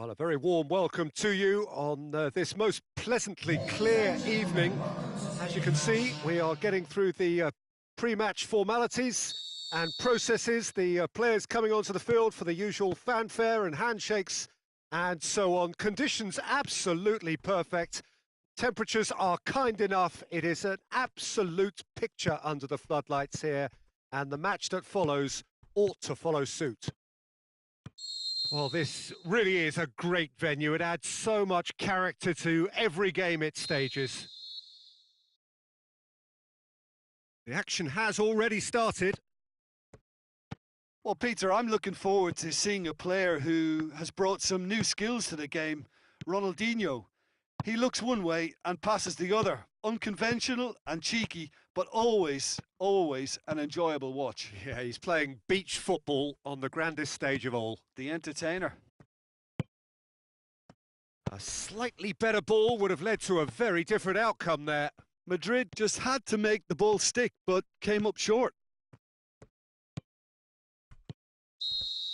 Well, a very warm welcome to you on this most pleasantly clear evening. As you can see, we are getting through the pre-match formalities and processes, the players coming onto the field for the usual fanfare and handshakes and so on. Conditions absolutely perfect. Temperatures are kind enough. It is an absolute picture under the floodlights here, and the match that follows ought to follow suit. Well, this really is a great venue. It adds so much character to every game it stages. The action has already started. Well, Peter, I'm looking forward to seeing a player who has brought some new skills to the game, Ronaldinho. He looks one way and passes the other. Unconventional and cheeky, but always an enjoyable watch. Yeah, he's playing beach football on the grandest stage of all. The entertainer. A slightly better ball would have led to a very different outcome there. Madrid just had to make the ball stick, but came up short.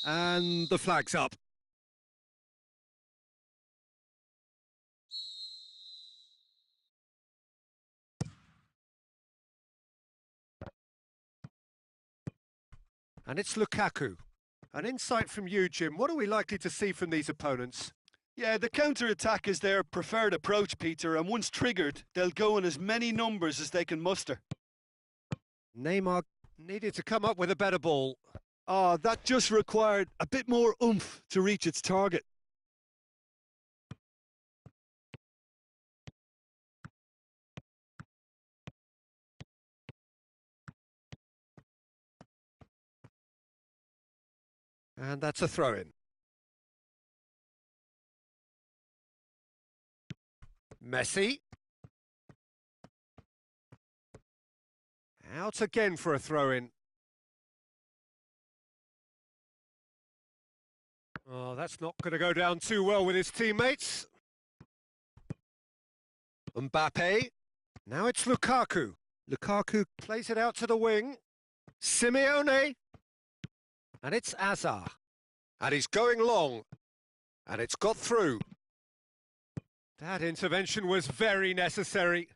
And the flag's up. And it's Lukaku. An insight from you, Jim. What are we likely to see from these opponents? Yeah, the counter-attack is their preferred approach, Peter, and once triggered, they'll go in as many numbers as they can muster. Neymar needed to come up with a better ball. That just required a bit more oomph to reach its target. And that's a throw-in. Messi. Out again for a throw-in. Oh, that's not going to go down too well with his teammates. Mbappe. Now it's Lukaku. Lukaku plays it out to the wing. Simeone. And it's Azar. And he's going long. And it's got through. That intervention was very necessary.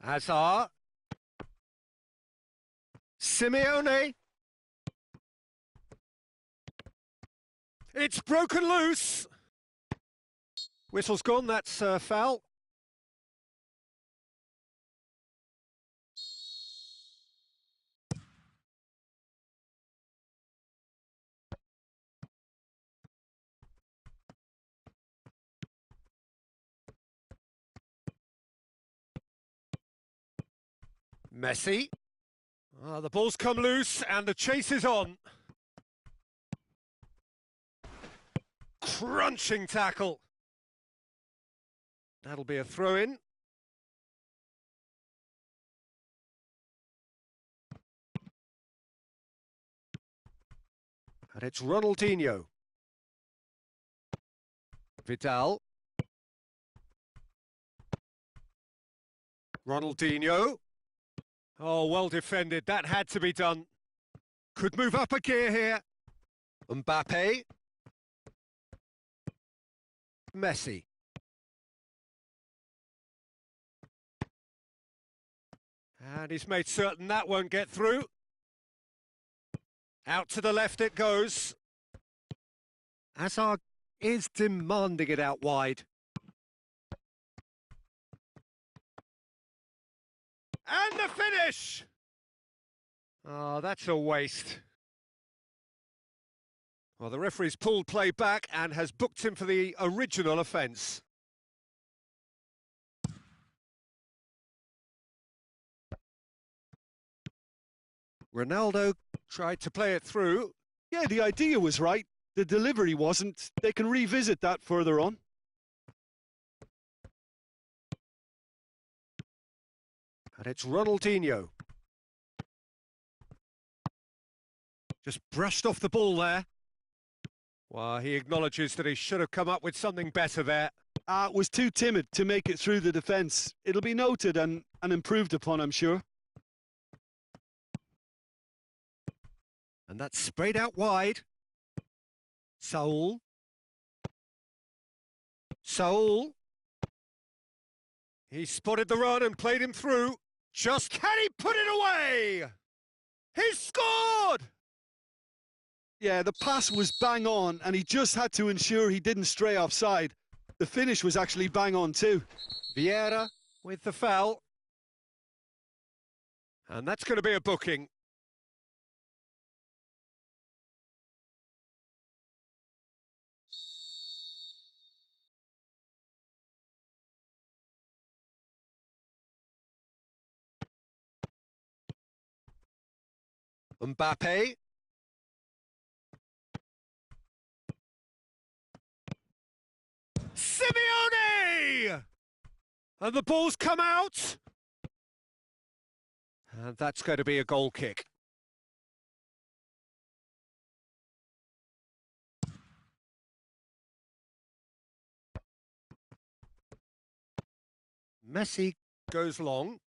Azar. Simeone. It's broken loose. Whistle's gone, that's foul. Messi. The ball's come loose and the chase is on. Crunching tackle. That'll be a throw-in. And it's Ronaldinho. Vidal. Ronaldinho. Oh, well defended. That had to be done. Could move up a gear here. Mbappe. Messi. And he's made certain that won't get through. Out to the left it goes. Azar is demanding it out wide. And the finish! Oh, that's a waste. Well, the referee's pulled play back and has booked him for the original offence. Ronaldo tried to play it through. Yeah, the idea was right. The delivery wasn't. They can revisit that further on. And it's Ronaldinho. Just brushed off the ball there. Well, he acknowledges that he should have come up with something better there. Was too timid to make it through the defence. It'll be noted and improved upon, I'm sure. And that's sprayed out wide. Saul. Saul. He spotted the run and played him through. Just can he put it away? He scored! Yeah, the pass was bang on, and he just had to ensure he didn't stray offside. The finish was actually bang on too. Vieira with the foul. And that's going to be a booking. Mbappe. Simeone! And the ball's come out. And that's going to be a goal kick. Messi goes long.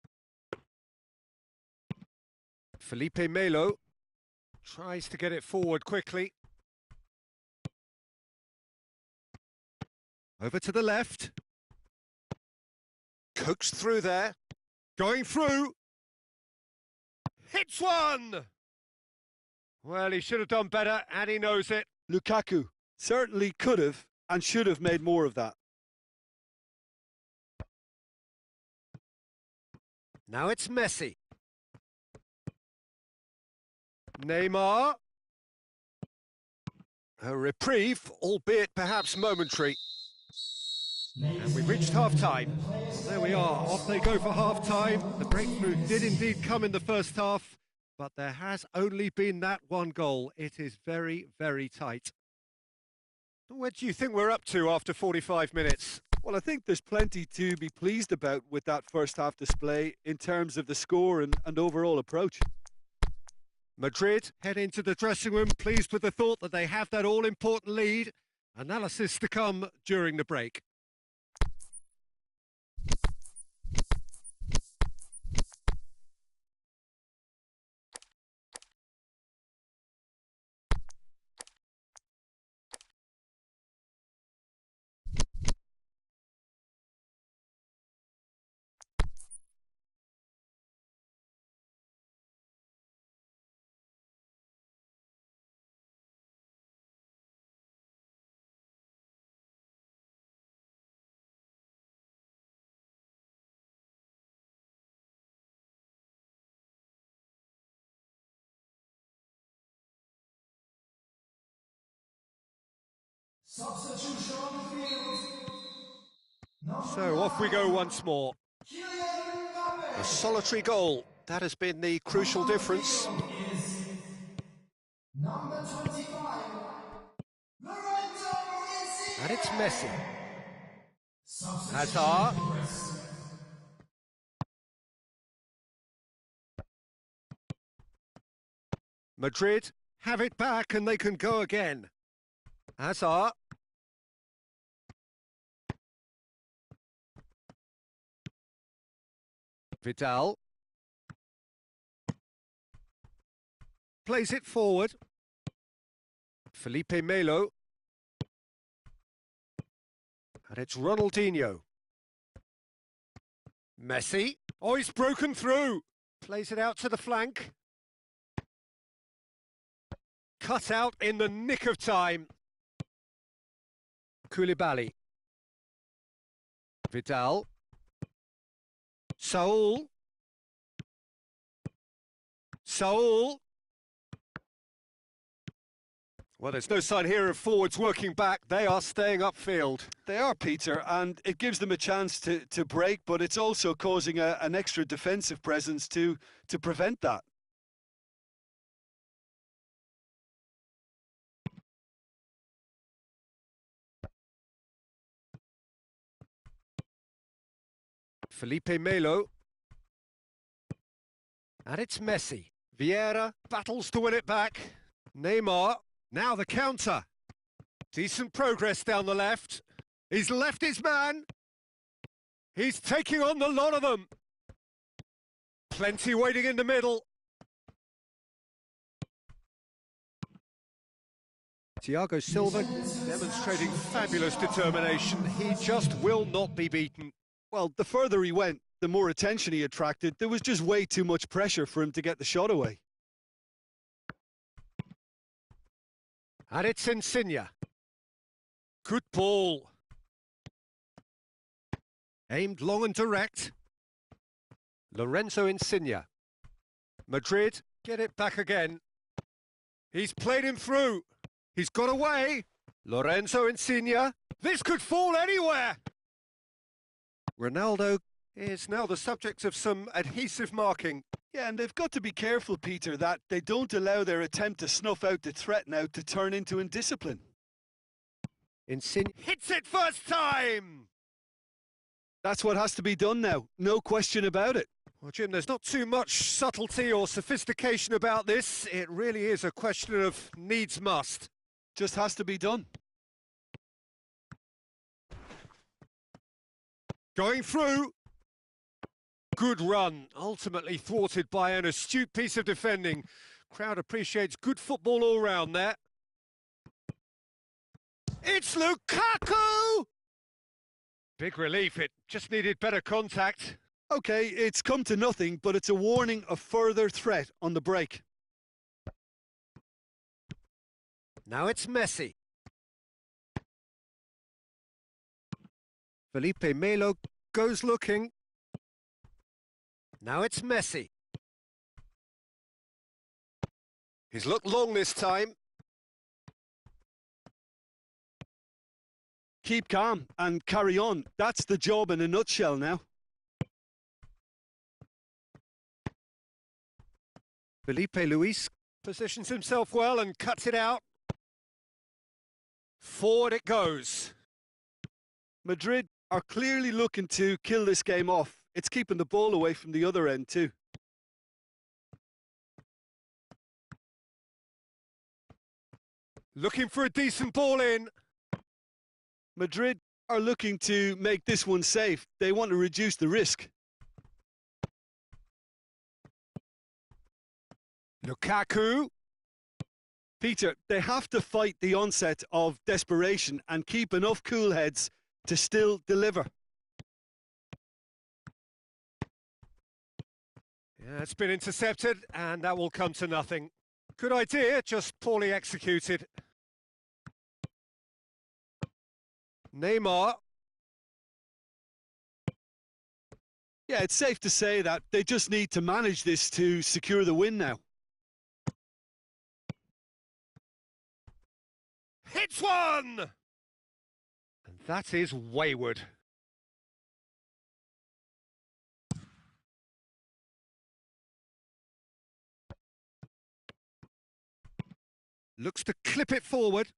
Felipe Melo tries to get it forward quickly. Over to the left. Coaxed through there. Going through. Hits one! Well, he should have done better, and he knows it. Lukaku certainly could have and should have made more of that. Now it's Messi. Neymar. A reprieve, albeit perhaps momentary. And we've reached half-time. There we are, off they go for half-time. The breakthrough did indeed come in the first half, but there has only been that one goal. It is very, very tight. What do you think we're up to after 45 minutes? Well, I think there's plenty to be pleased about with that first half display in terms of the score and overall approach. Madrid head into the dressing room pleased with the thought that they have that all-important lead. Analysis to come during the break. So off we go once more. A solitary goal. That has been the crucial difference. And it's Messi. Hazard. Madrid have it back and they can go again. Hazard. Vidal. Plays it forward. Felipe Melo. And it's Ronaldinho. Messi. Oh, he's broken through. Plays it out to the flank. Cut out in the nick of time. Koulibaly. Vidal. Saul. Saul. Well, there's no sign here of forwards working back. They are staying upfield. They are, Peter, and it gives them a chance to break, but it's also causing an extra defensive presence to prevent that. Felipe Melo. And it's Messi. Vieira battles to win it back. Neymar. Now the counter. Decent progress down the left. He's left his man. He's taking on the lot of them. Plenty waiting in the middle. Thiago Silva demonstrating fabulous determination. He just will not be beaten. Well, the further he went, the more attention he attracted. There was just way too much pressure for him to get the shot away. And it's Insigne. Good ball. Aimed long and direct. Lorenzo Insigne. Madrid get it back again. He's played him through. He's got away. Lorenzo Insigne. This could fall anywhere. Ronaldo is now the subject of some adhesive marking. Yeah, and they've got to be careful, Peter, that they don't allow their attempt to snuff out the threat now to turn into indiscipline. Insigne hits it first time! That's what has to be done now, no question about it. Well, Jim, there's not too much subtlety or sophistication about this. It really is a question of needs must. Just has to be done. Going through. Good run, ultimately thwarted by an astute piece of defending. Crowd appreciates good football all round there. It's Lukaku! Big relief, it just needed better contact. OK, it's come to nothing, but it's a warning of further threat on the break. Now it's Messi. Felipe Melo goes looking. Now it's Messi. He's looked long this time. Keep calm and carry on. That's the job in a nutshell now. Felipe Luis positions himself well and cuts it out. Forward it goes. Madrid are clearly looking to kill this game off. It's keeping the ball away from the other end too. Looking for a decent ball in. Madrid are looking to make this one safe. They want to reduce the risk. Lukaku. Peter, they have to fight the onset of desperation and keep enough cool heads to still deliver. Yeah, it's been intercepted, and that will come to nothing. Good idea, just poorly executed. Neymar. Yeah, it's safe to say that they just need to manage this to secure the win now. Hits one! And that is wayward. Looks to clip it forward.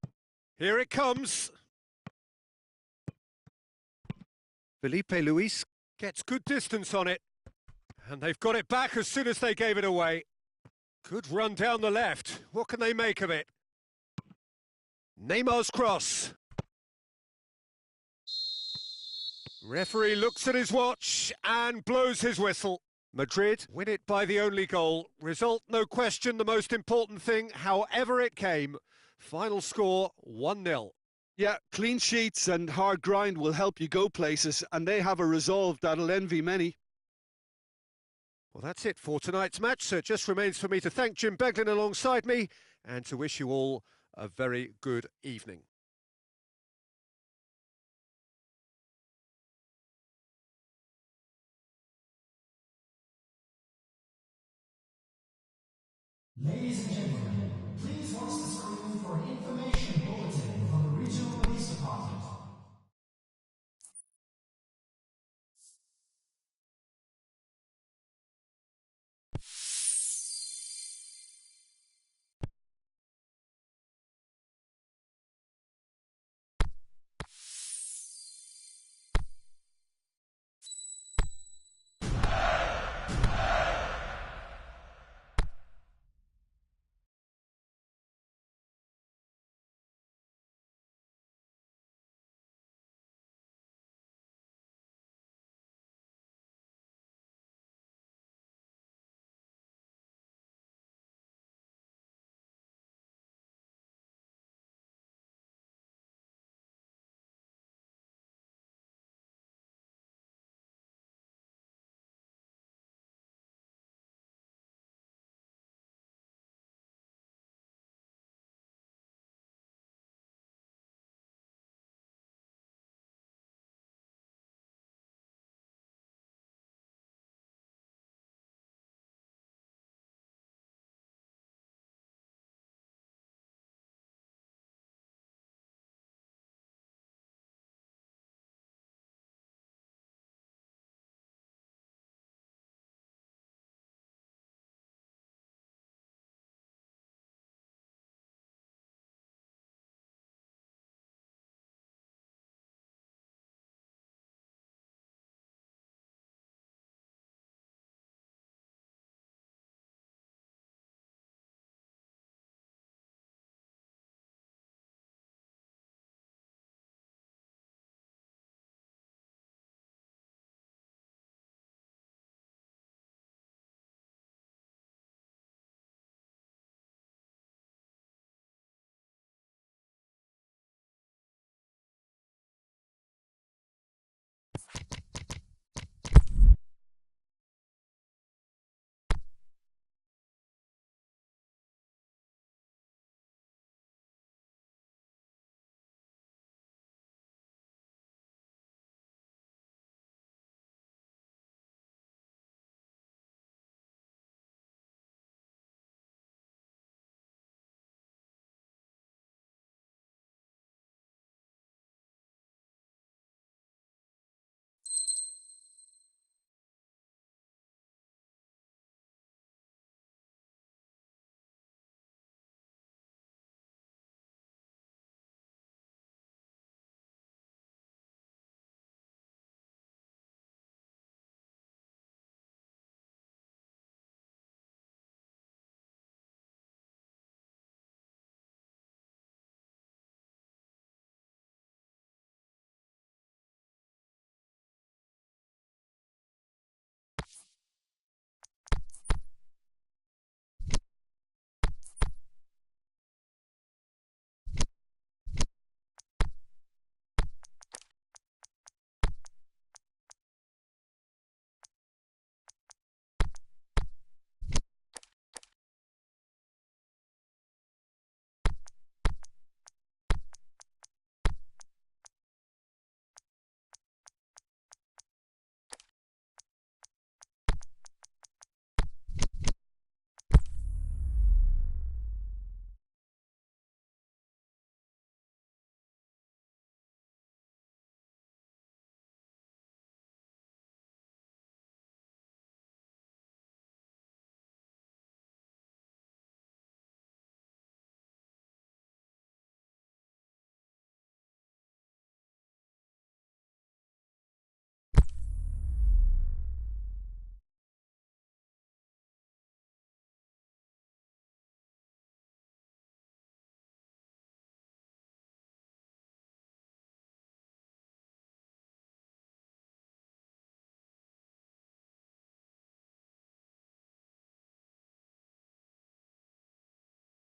Here it comes. Felipe Luis gets good distance on it. And they've got it back as soon as they gave it away. Good run down the left. What can they make of it? Neymar's cross. Referee looks at his watch and blows his whistle. Madrid win it by the only goal. Result, no question, the most important thing, however it came. Final score, 1-0. Yeah, clean sheets and hard grind will help you go places, and they have a resolve that'll envy many. Well, that's it for tonight's match, so it just remains for me to thank Jim Beglin alongside me and to wish you all a very good evening. Ladies and gentlemen, please watch the screen for an information bulletin from the Regional Police Department.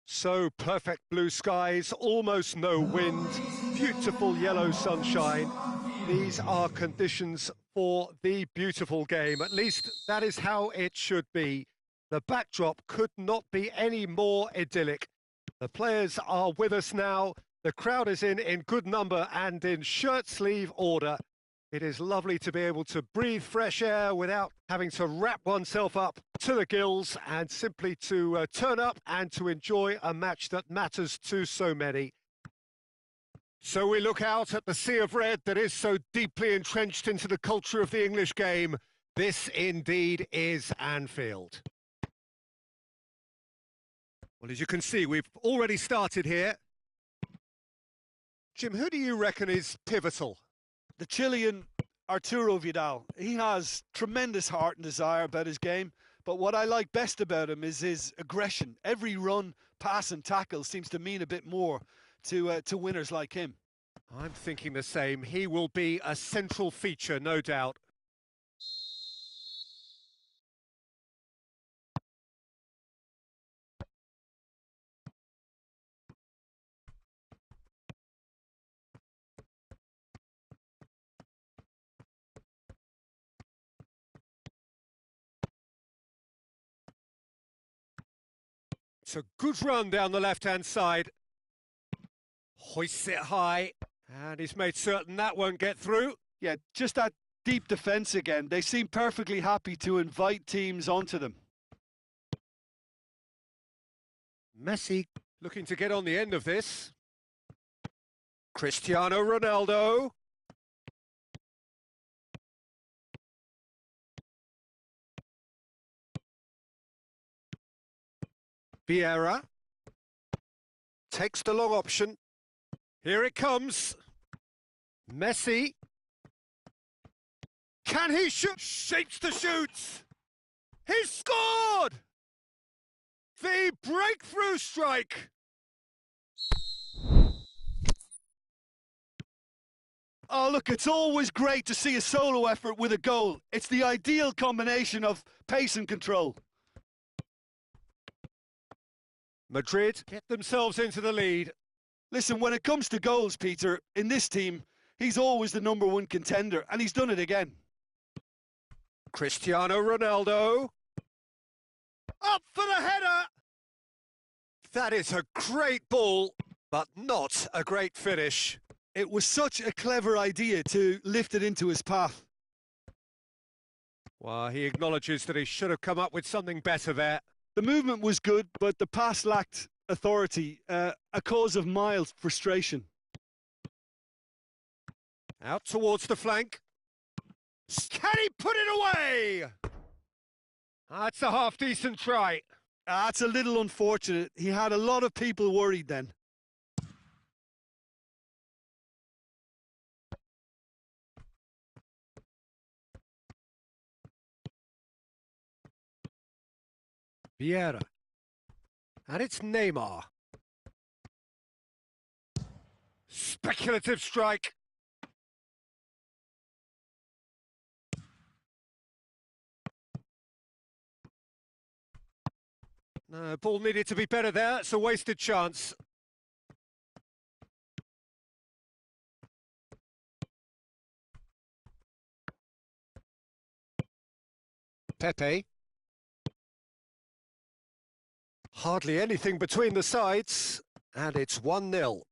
So perfect blue skies, almost no wind, beautiful yellow sunshine. These are conditions for the beautiful game. At least that is how it should be. The backdrop could not be any more idyllic. The players are with us now. The crowd is in good number and in shirt-sleeve order. It is lovely to be able to breathe fresh air without having to wrap oneself up to the gills and simply to turn up and to enjoy a match that matters to so many. So we look out at the sea of red that is so deeply entrenched into the culture of the English game. This indeed is Anfield. Well, as you can see, we've already started here. Jim, who do you reckon is pivotal? The Chilean Arturo Vidal. He has tremendous heart and desire about his game, but what I like best about him is his aggression. Every run, pass and tackle seems to mean a bit more to winners like him. I'm thinking the same. He will be a central feature, no doubt. It's a good run down the left-hand side. Hoists it high, and he's made certain that won't get through. Yeah, just that deep defence again. They seem perfectly happy to invite teams onto them. Messi looking to get on the end of this. Cristiano Ronaldo. Vieira takes the long option. Here it comes. Messi. Can he shoot? Shapes the shoots. He's scored! The breakthrough strike. Oh, look, it's always great to see a solo effort with a goal. It's the ideal combination of pace and control. Madrid get themselves into the lead. Listen, when it comes to goals, Peter, in this team, He's always the #1 contender, and he's done it again. Cristiano Ronaldo. Up for the header! That is a great ball, but not a great finish. It was such a clever idea to lift it into his path. Well, he acknowledges that he should have come up with something better there. The movement was good, but the pass lacked authority, a cause of mild frustration. Out towards the flank. Can he put it away? That's a half-decent try. That's a little unfortunate. He had a lot of people worried then. Vieira. And it's Neymar. Speculative strike. No, ball needed to be better there. It's a wasted chance. Pepe. Hardly anything between the sides, and it's 1-0.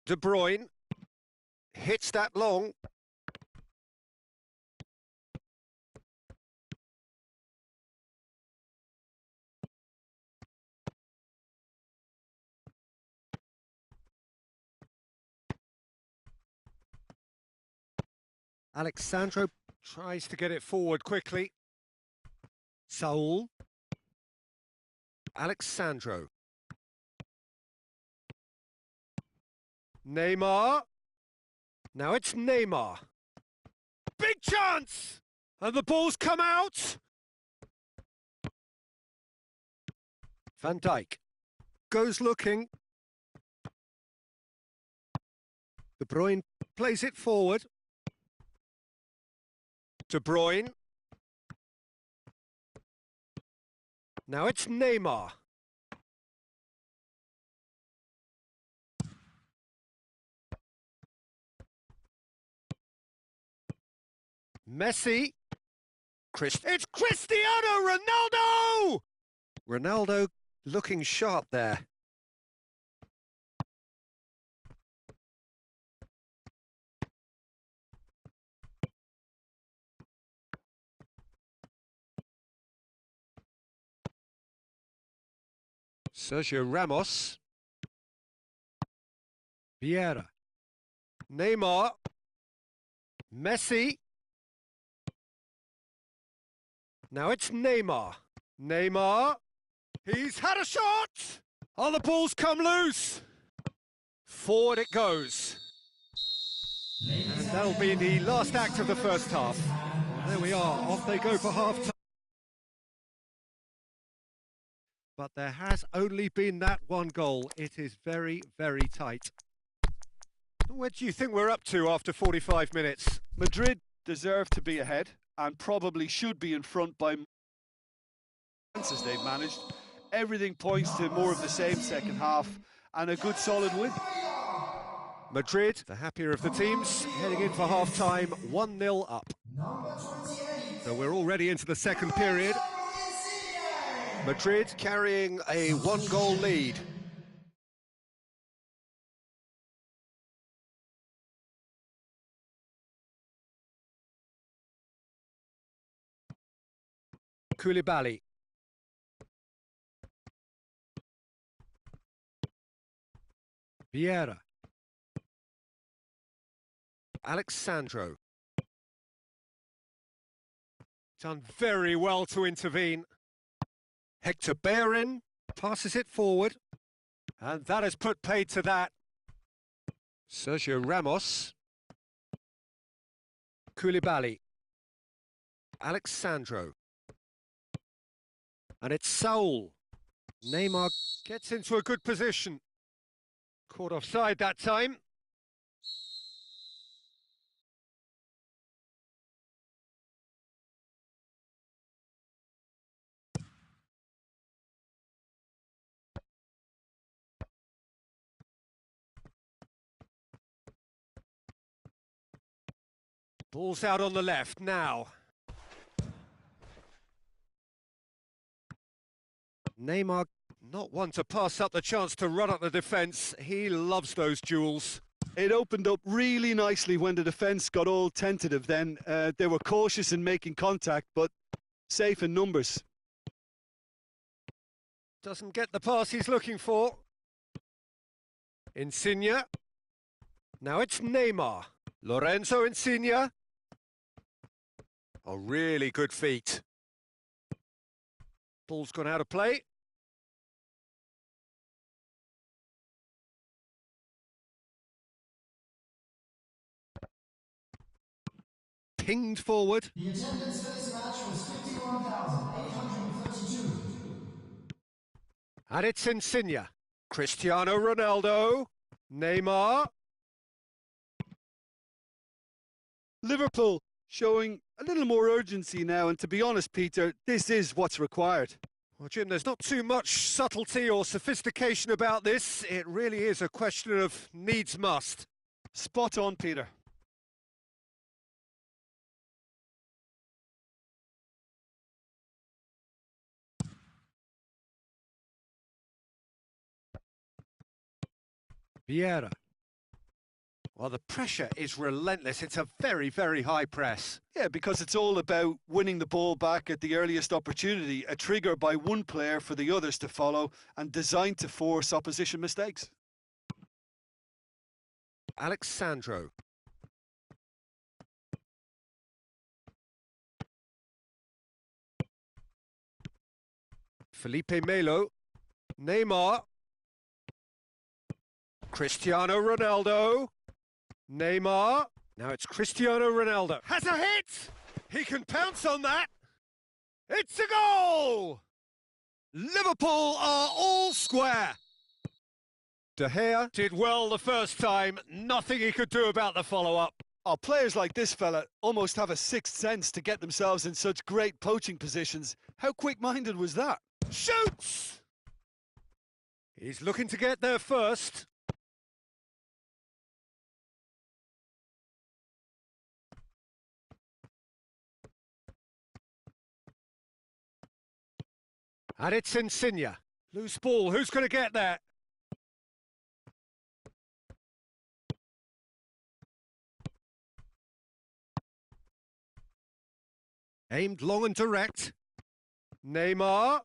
De Bruyne hits that long. Alexandro tries to get it forward quickly. Saul. Alexandro. Neymar. Now it's Neymar. Big chance! And the ball's come out. Van Dijk goes looking. De Bruyne plays it forward. De Bruyne. Now it's Neymar. Messi. It's Cristiano Ronaldo! Ronaldo looking sharp there. Sergio Ramos. Vieira. Neymar. Messi. Now it's Neymar. Neymar. He's had a shot! Oh, the ball's come loose. Forward it goes. And that'll be the last act of the first half. There we are, off they go for half-time. But there has only been that one goal. It is very, very tight. What do you think we're up to after 45 minutes? Madrid deserve to be ahead and probably should be in front by chances they've managed. Everything points to more of the same second half and a good solid win. Madrid, the happier of the teams, heading in for half-time, 1-0 up. So we're already into the second period. Madrid carrying a one-goal lead. Koulibaly. Vieira. Alexandro. Done very well to intervene. Hector Bellerin passes it forward. And that has put paid to that. Sergio Ramos. Koulibaly. Alexandro. And it's Saul. Neymar gets into a good position. Caught offside that time. Ball's out on the left now. Neymar, not one to pass up the chance to run up the defence. He loves those duels. It opened up really nicely when the defence got all tentative then. They were cautious in making contact, but safe in numbers. Doesn't get the pass he's looking for. Insigne. Now it's Neymar. Lorenzo Insigne. A really good feat. Ball's gone out of play. Pinged forward. The attendance for this match was 51,832. And it's Insigne. Cristiano Ronaldo. Neymar. Liverpool showing a little more urgency now, and to be honest, Peter, this is what's required. Well, Jim, there's not too much subtlety or sophistication about this. It really is a question of needs must. Spot on, Peter. Vieira. Well, the pressure is relentless. It's a very, very high press. Yeah, because it's all about winning the ball back at the earliest opportunity, a trigger by one player for the others to follow and designed to force opposition mistakes. Alexandro. Felipe Melo. Neymar. Cristiano Ronaldo. Neymar. Now it's Cristiano Ronaldo. Has a hit! He can pounce on that. It's a goal! Liverpool are all square. De Gea did well the first time. Nothing he could do about the follow-up. Oh, players like this fella almost have a sixth sense to get themselves in such great poaching positions. How quick-minded was that? Shoots! He's looking to get there first. And it's Insigne. Loose ball, who's going to get there? Aimed long and direct. Neymar.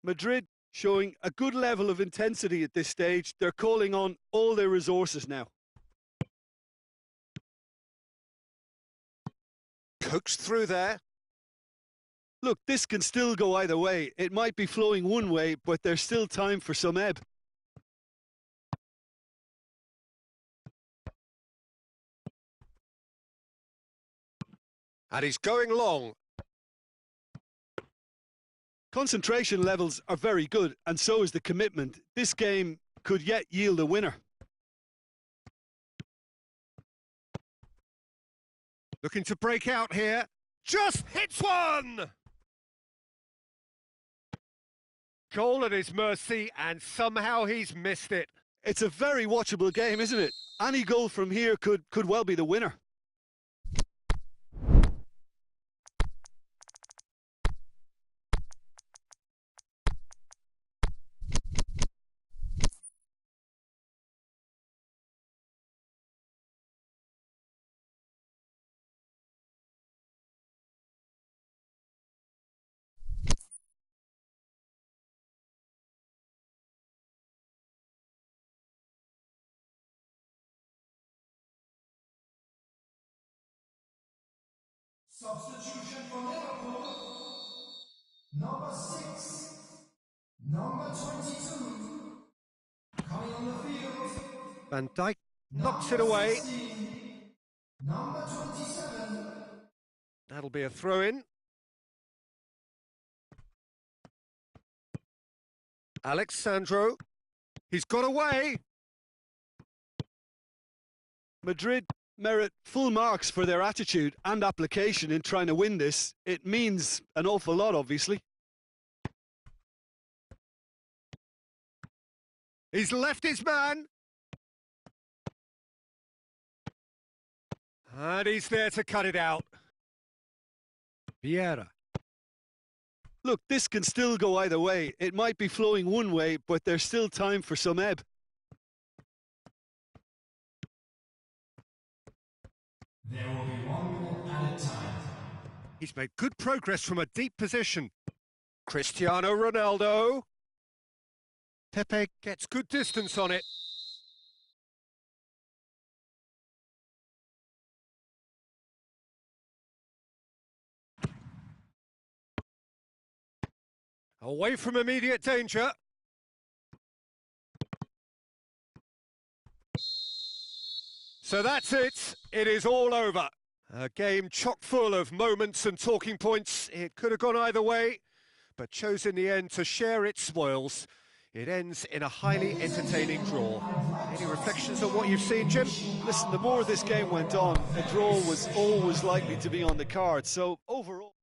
Madrid showing a good level of intensity at this stage. They're calling on all their resources now. Coaxed through there. Look, this can still go either way. It might be flowing one way, but there's still time for some ebb. And he's going long. Concentration levels are very good, and so is the commitment. This game could yet yield a winner. Looking to break out here. Just hits one! Goal at his mercy, and somehow he's missed it. It's a very watchable game, isn't it? Any goal from here could well be the winner. Substitution for Liverpool. Number 6. Number 22. Coming on the field. Van Dijk knocks it away. 16, number 27. That'll be a throw-in. Alexandro. He's got away. Madrid merit full marks for their attitude and application in trying to win this. It means an awful lot, obviously. He's left his man. And he's there to cut it out. Vieira. Look, this can still go either way. It might be flowing one way, but there's still time for some ebb. There will be 1 minute added time. He's made good progress from a deep position. Cristiano Ronaldo. Pepe gets good distance on it. Away from immediate danger. So that's it. It is all over. A game chock full of moments and talking points. It could have gone either way, but chose in the end to share its spoils. It ends in a highly entertaining draw. Any reflections on what you've seen, Jim? Listen, the more this game went on, a draw was always likely to be on the card. So overall...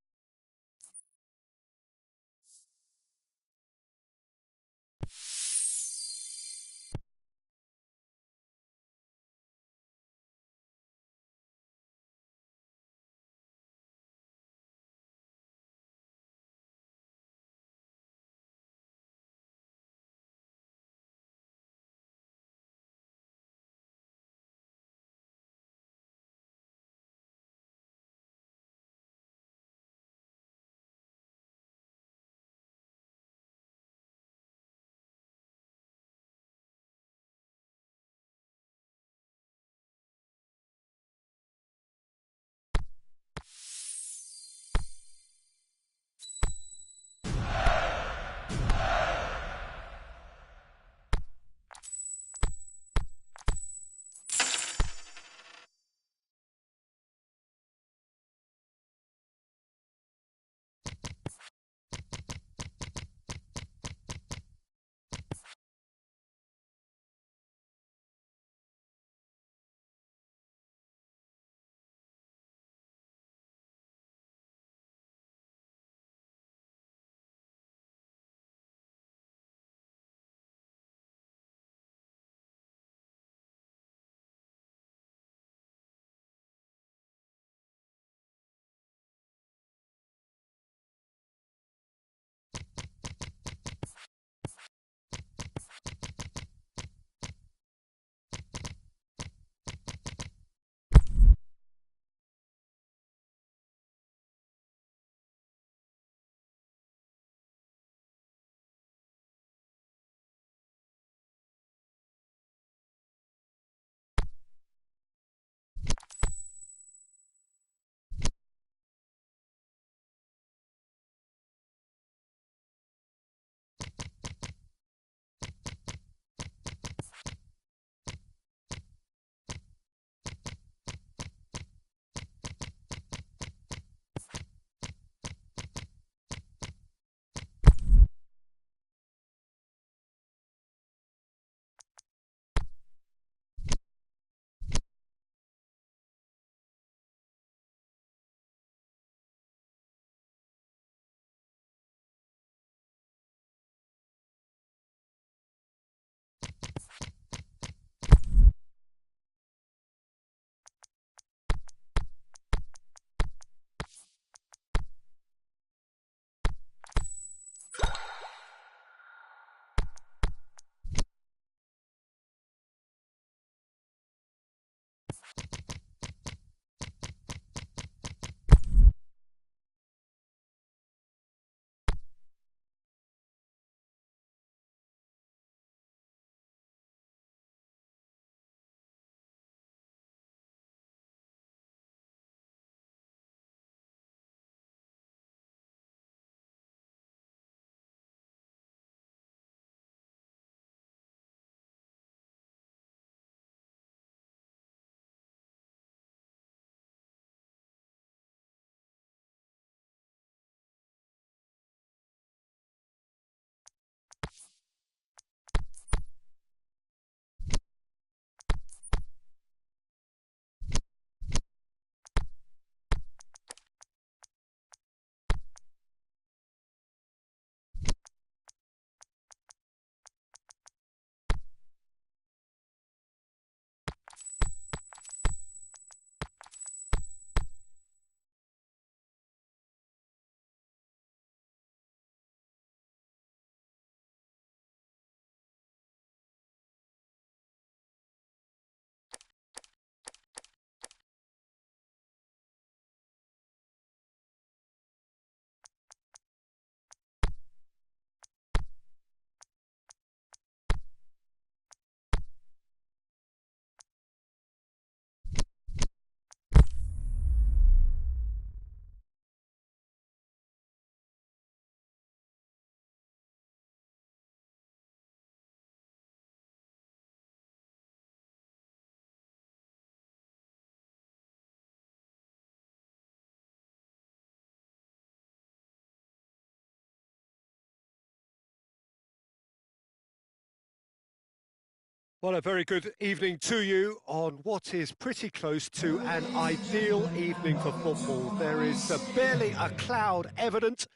Well, a very good evening to you on what is pretty close to an ideal evening for football. There is barely a cloud evident.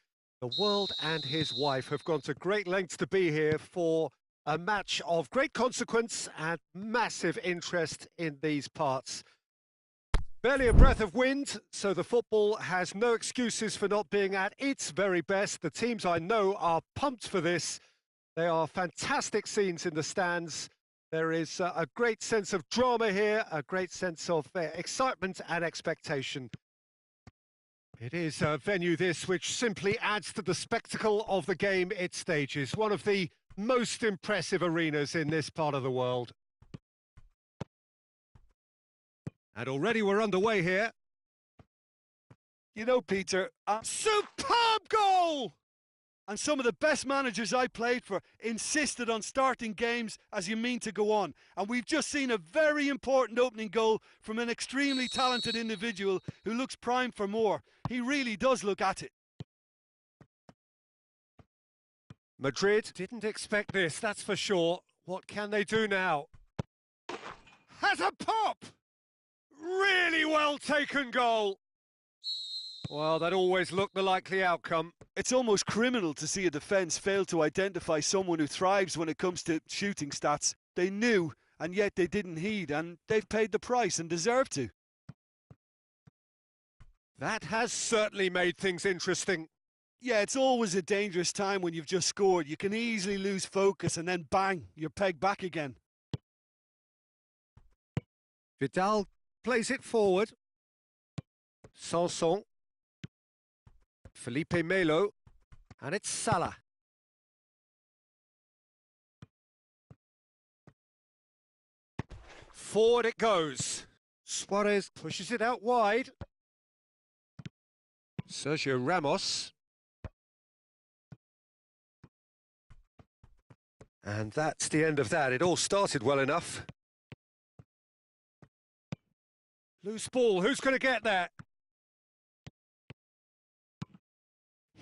The world and his wife have gone to great lengths to be here for a match of great consequence and massive interest in these parts. Barely a breath of wind, so the football has no excuses for not being at its very best. The teams I know are pumped for this. They are fantastic scenes in the stands. There is a great sense of drama here, a great sense of excitement and expectation. It is a venue this which simply adds to the spectacle of the game it stages. One of the most impressive arenas in this part of the world. And already we're underway here. You know, Peter, Superb goal! and some of the best managers I played for insisted on starting games as you mean to go on. And we've just seen a very important opening goal from an extremely talented individual who looks primed for more. He really does look at it. Madrid didn't expect this, that's for sure. What can they do now? Has a pop! Really well taken goal. Well, that always looked the likely outcome. It's almost criminal to see a defence fail to identify someone who thrives when it comes to shooting stats. They knew, and yet they didn't heed, and they've paid the price and deserve to. That has certainly made things interesting. Yeah, it's always a dangerous time when you've just scored. You can easily lose focus and then bang, you're pegged back again. Vidal plays it forward. Sanson. Felipe Melo. And it's Salah. Forward it goes. Suarez pushes it out wide. Sergio Ramos. And that's the end of that. It all started well enough. Loose ball, who's going to get that?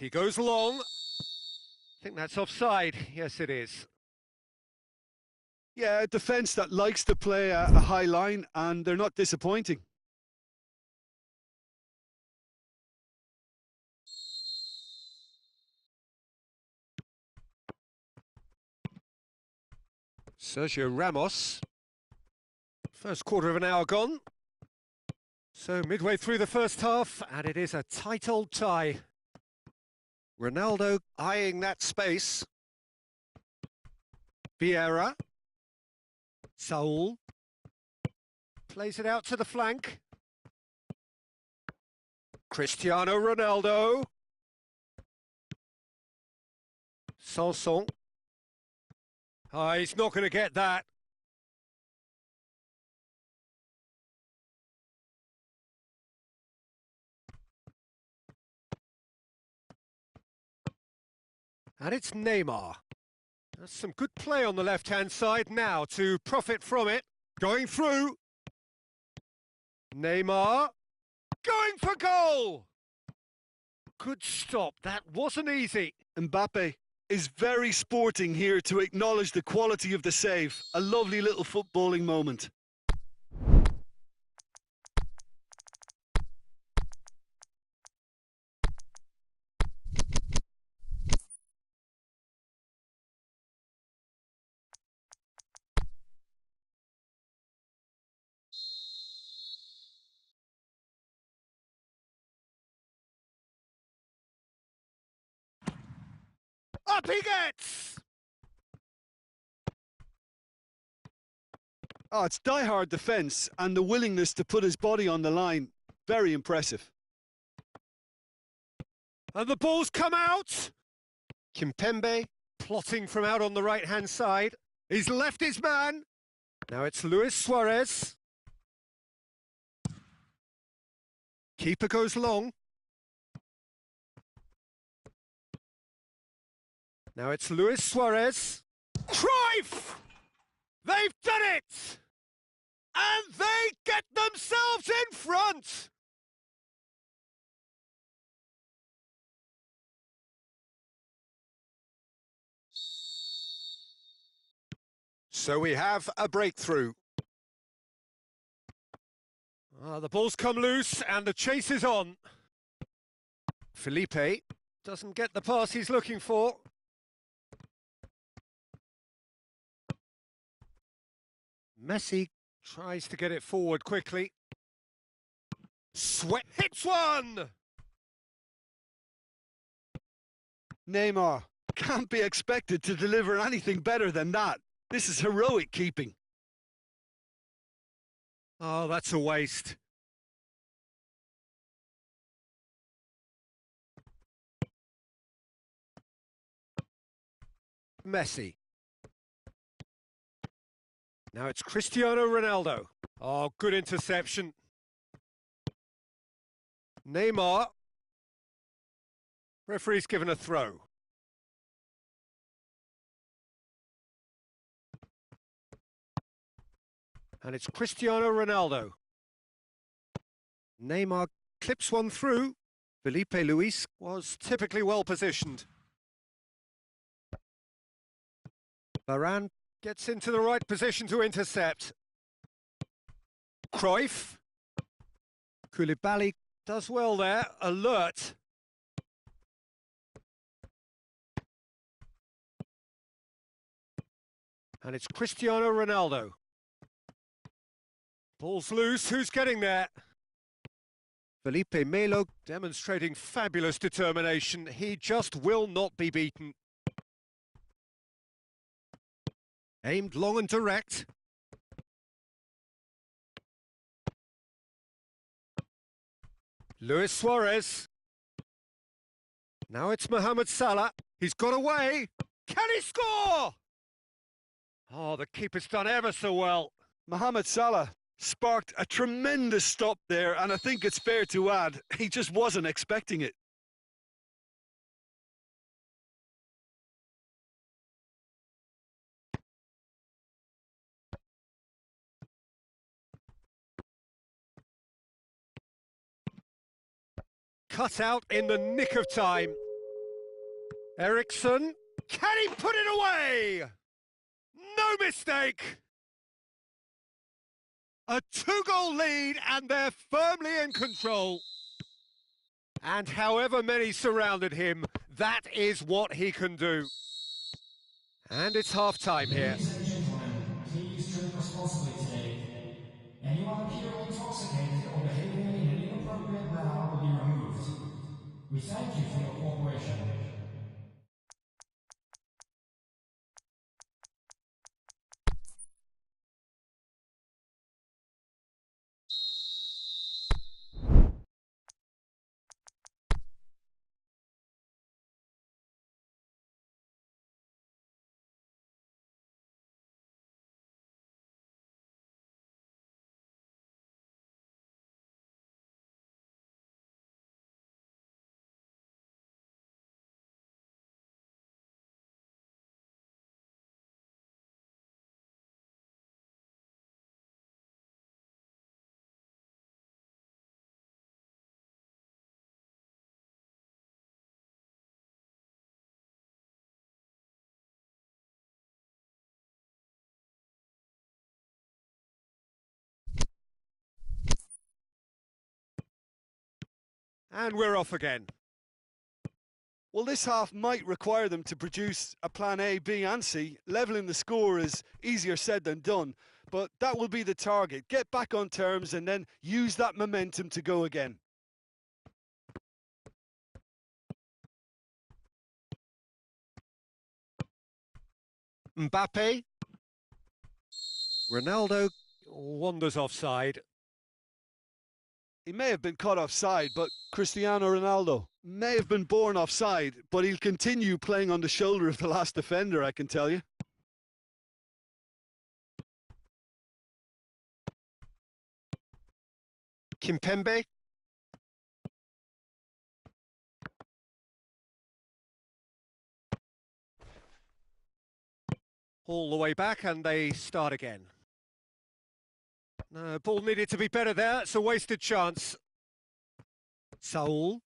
He goes long. I think that's offside. Yes, it is. Yeah, a defence that likes to play a high line, and they're not disappointing. Sergio Ramos. First quarter of an hour gone. So midway through the first half, and it is a tight old tie. Ronaldo eyeing that space. Vieira. Saul. Plays it out to the flank. Cristiano Ronaldo. Sanson. Oh, he's not going to get that. And it's Neymar. That's some good play on the left-hand side now to profit from it. Going through. Neymar. Going for goal! Good stop. That wasn't easy. Mbappe is very sporting here to acknowledge the quality of the save. A lovely little footballing moment. Up he gets! Oh, it's die-hard defence and the willingness to put his body on the line. Very impressive. And the ball's come out! Kimpembe plotting from out on the right-hand side. He's left his man. Now it's Luis Suarez. Keeper goes long. Now it's Luis Suarez. Cruyff! They've done it! And they get themselves in front! So we have a breakthrough. The ball's come loose and the chase is on. Felipe doesn't get the pass he's looking for. Messi tries to get it forward quickly. Sweat hits one! Neymar can't be expected to deliver anything better than that. This is heroic keeping. Oh, that's a waste. Messi. Now it's Cristiano Ronaldo. Oh, good interception. Neymar. Referee's given a throw. And it's Cristiano Ronaldo. Neymar clips one through. Felipe Luis was typically well positioned. Varane gets into the right position to intercept. Cruyff. Koulibaly does well there, alert. And it's Cristiano Ronaldo. Ball's loose, who's getting there? Felipe Melo demonstrating fabulous determination. He just will not be beaten. Aimed long and direct. Luis Suarez. Now it's Mohamed Salah. He's got away. Can he score? Oh, the keeper's done ever so well. Mohamed Salah sparked a tremendous stop there, and I think it's fair to add, he just wasn't expecting it. Cut out in the nick of time. Ericsson, can he put it away? No mistake! A 2-goal lead and they're firmly in control. And however many surrounded him, that is what he can do. And it's half-time here. Ladies and gentlemen, please drink responsibly today. Anyone appearing intoxicated or behaving in an inappropriate manner will be removed. We thank you for your cooperation. And we're off again. Well, this half might require them to produce a plan A, B and C. Levelling the score is easier said than done, but that will be the target. Get back on terms and then use that momentum to go again. Mbappe. Ronaldo wanders offside. He may have been caught offside, but Cristiano Ronaldo may have been born offside, but he'll continue playing on the shoulder of the last defender, I can tell you. Kimpembe. All the way back and they start again. No, ball needed to be better there. It's a wasted chance. Saul.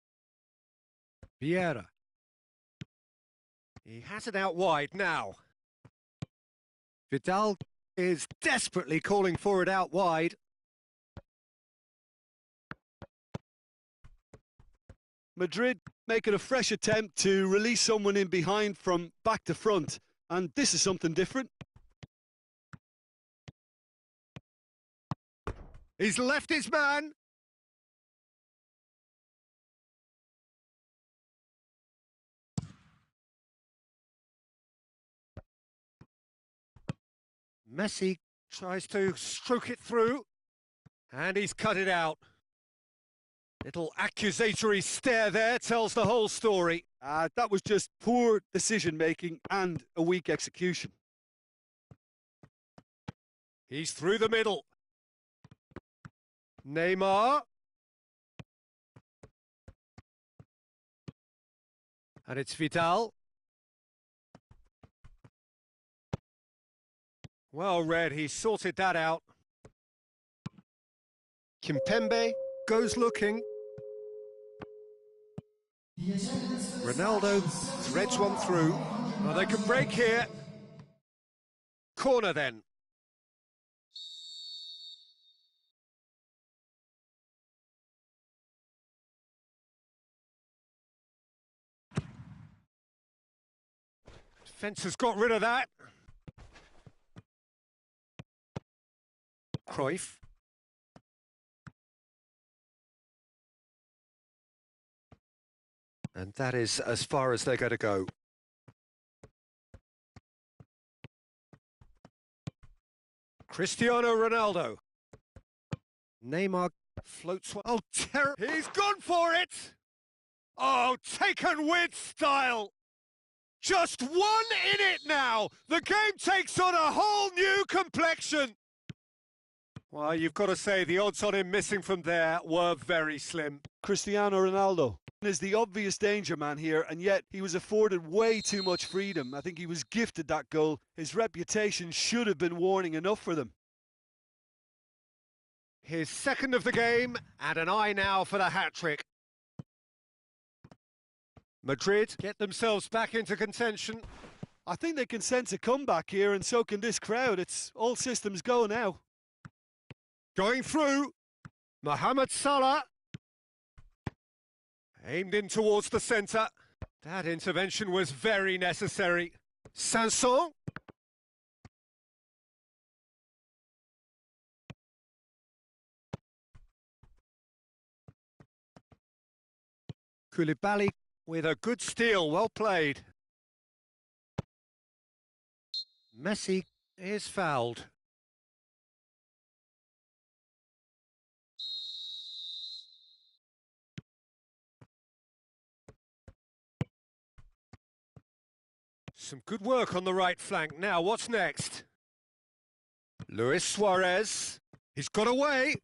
Vieira. He has it out wide now. Vidal is desperately calling for it out wide. Madrid making a fresh attempt to release someone in behind from back to front, and this is something different. He's left his man. Messi tries to stroke it through, and he's cut it out. Little accusatory stare there tells the whole story. That was just poor decision-making and a weak execution. He's through the middle. Neymar. And it's Vidal. Well read, he sorted that out. Kimpembe goes looking. Ronaldo threads one through. Well, they can break here. Corner then. Defence has got rid of that. Cruyff. And that is as far as they're going to go. Cristiano Ronaldo. Neymar floats one. Oh, terrible. He's gone for it! Oh, taken with style! Just one in it now! The game takes on a whole new complexion! Well, you've got to say the odds on him missing from there were very slim. Cristiano Ronaldo is the obvious danger man here, and yet he was afforded way too much freedom. I think he was gifted that goal. His reputation should have been warning enough for them. His second of the game, and an eye now for the hat-trick. Madrid get themselves back into contention. I think they can sense a comeback here, and so can this crowd. It's all systems go now. Going through, Mohamed Salah. Aimed in towards the centre. That intervention was very necessary. Sanson. Koulibaly with a good steal, well played. Messi is fouled. Some good work on the right flank. Now, what's next? Luis Suarez. He's got away.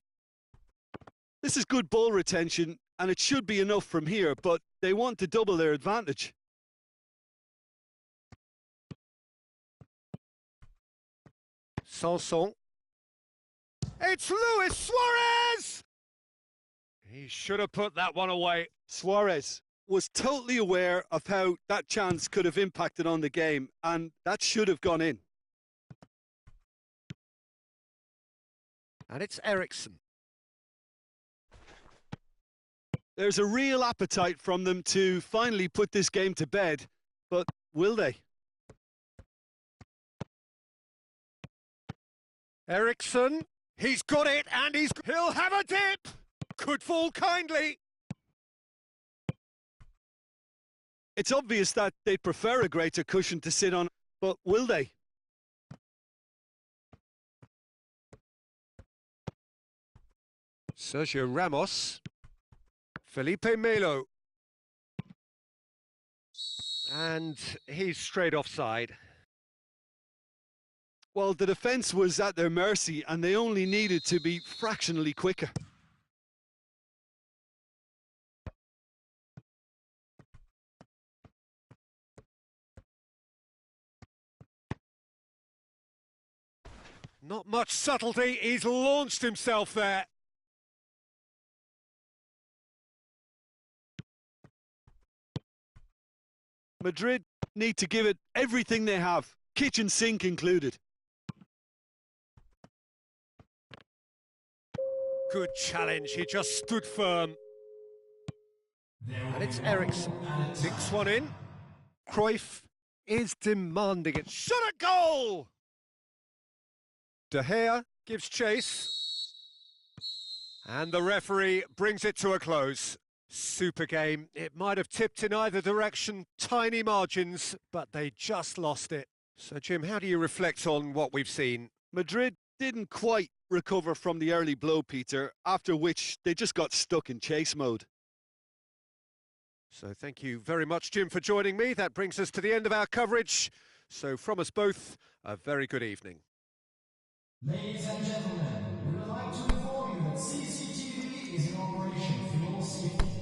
This is good ball retention, and it should be enough from here, but they want to double their advantage. Sanson. It's Luis Suarez! He should have put that one away. Suarez was totally aware of how that chance could have impacted on the game, and that should have gone in. And it's Eriksen. There's a real appetite from them to finally put this game to bed, but will they? Eriksen, he's got it, and he'll have a dip! Could fall kindly. It's obvious that they prefer a greater cushion to sit on, but will they? Sergio Ramos. Felipe Melo. And he's straight offside. Well, the defence was at their mercy, and they only needed to be fractionally quicker. Not much subtlety, he's launched himself there. Madrid need to give it everything they have, kitchen sink included. Good challenge, he just stood firm. And it's Eriksson, nicks one in. Cruyff is demanding it. Shot at goal! De Gea gives chase. And the referee brings it to a close. Super game. It might have tipped in either direction, tiny margins, but they just lost it. So, Jim, how do you reflect on what we've seen? Madrid didn't quite recover from the early blow, Peter, after which they just got stuck in chase mode. So thank you very much, Jim, for joining me. That brings us to the end of our coverage. So from us both, a very good evening. Ladies and gentlemen, we would like to inform you that CCTV is in operation for your safety.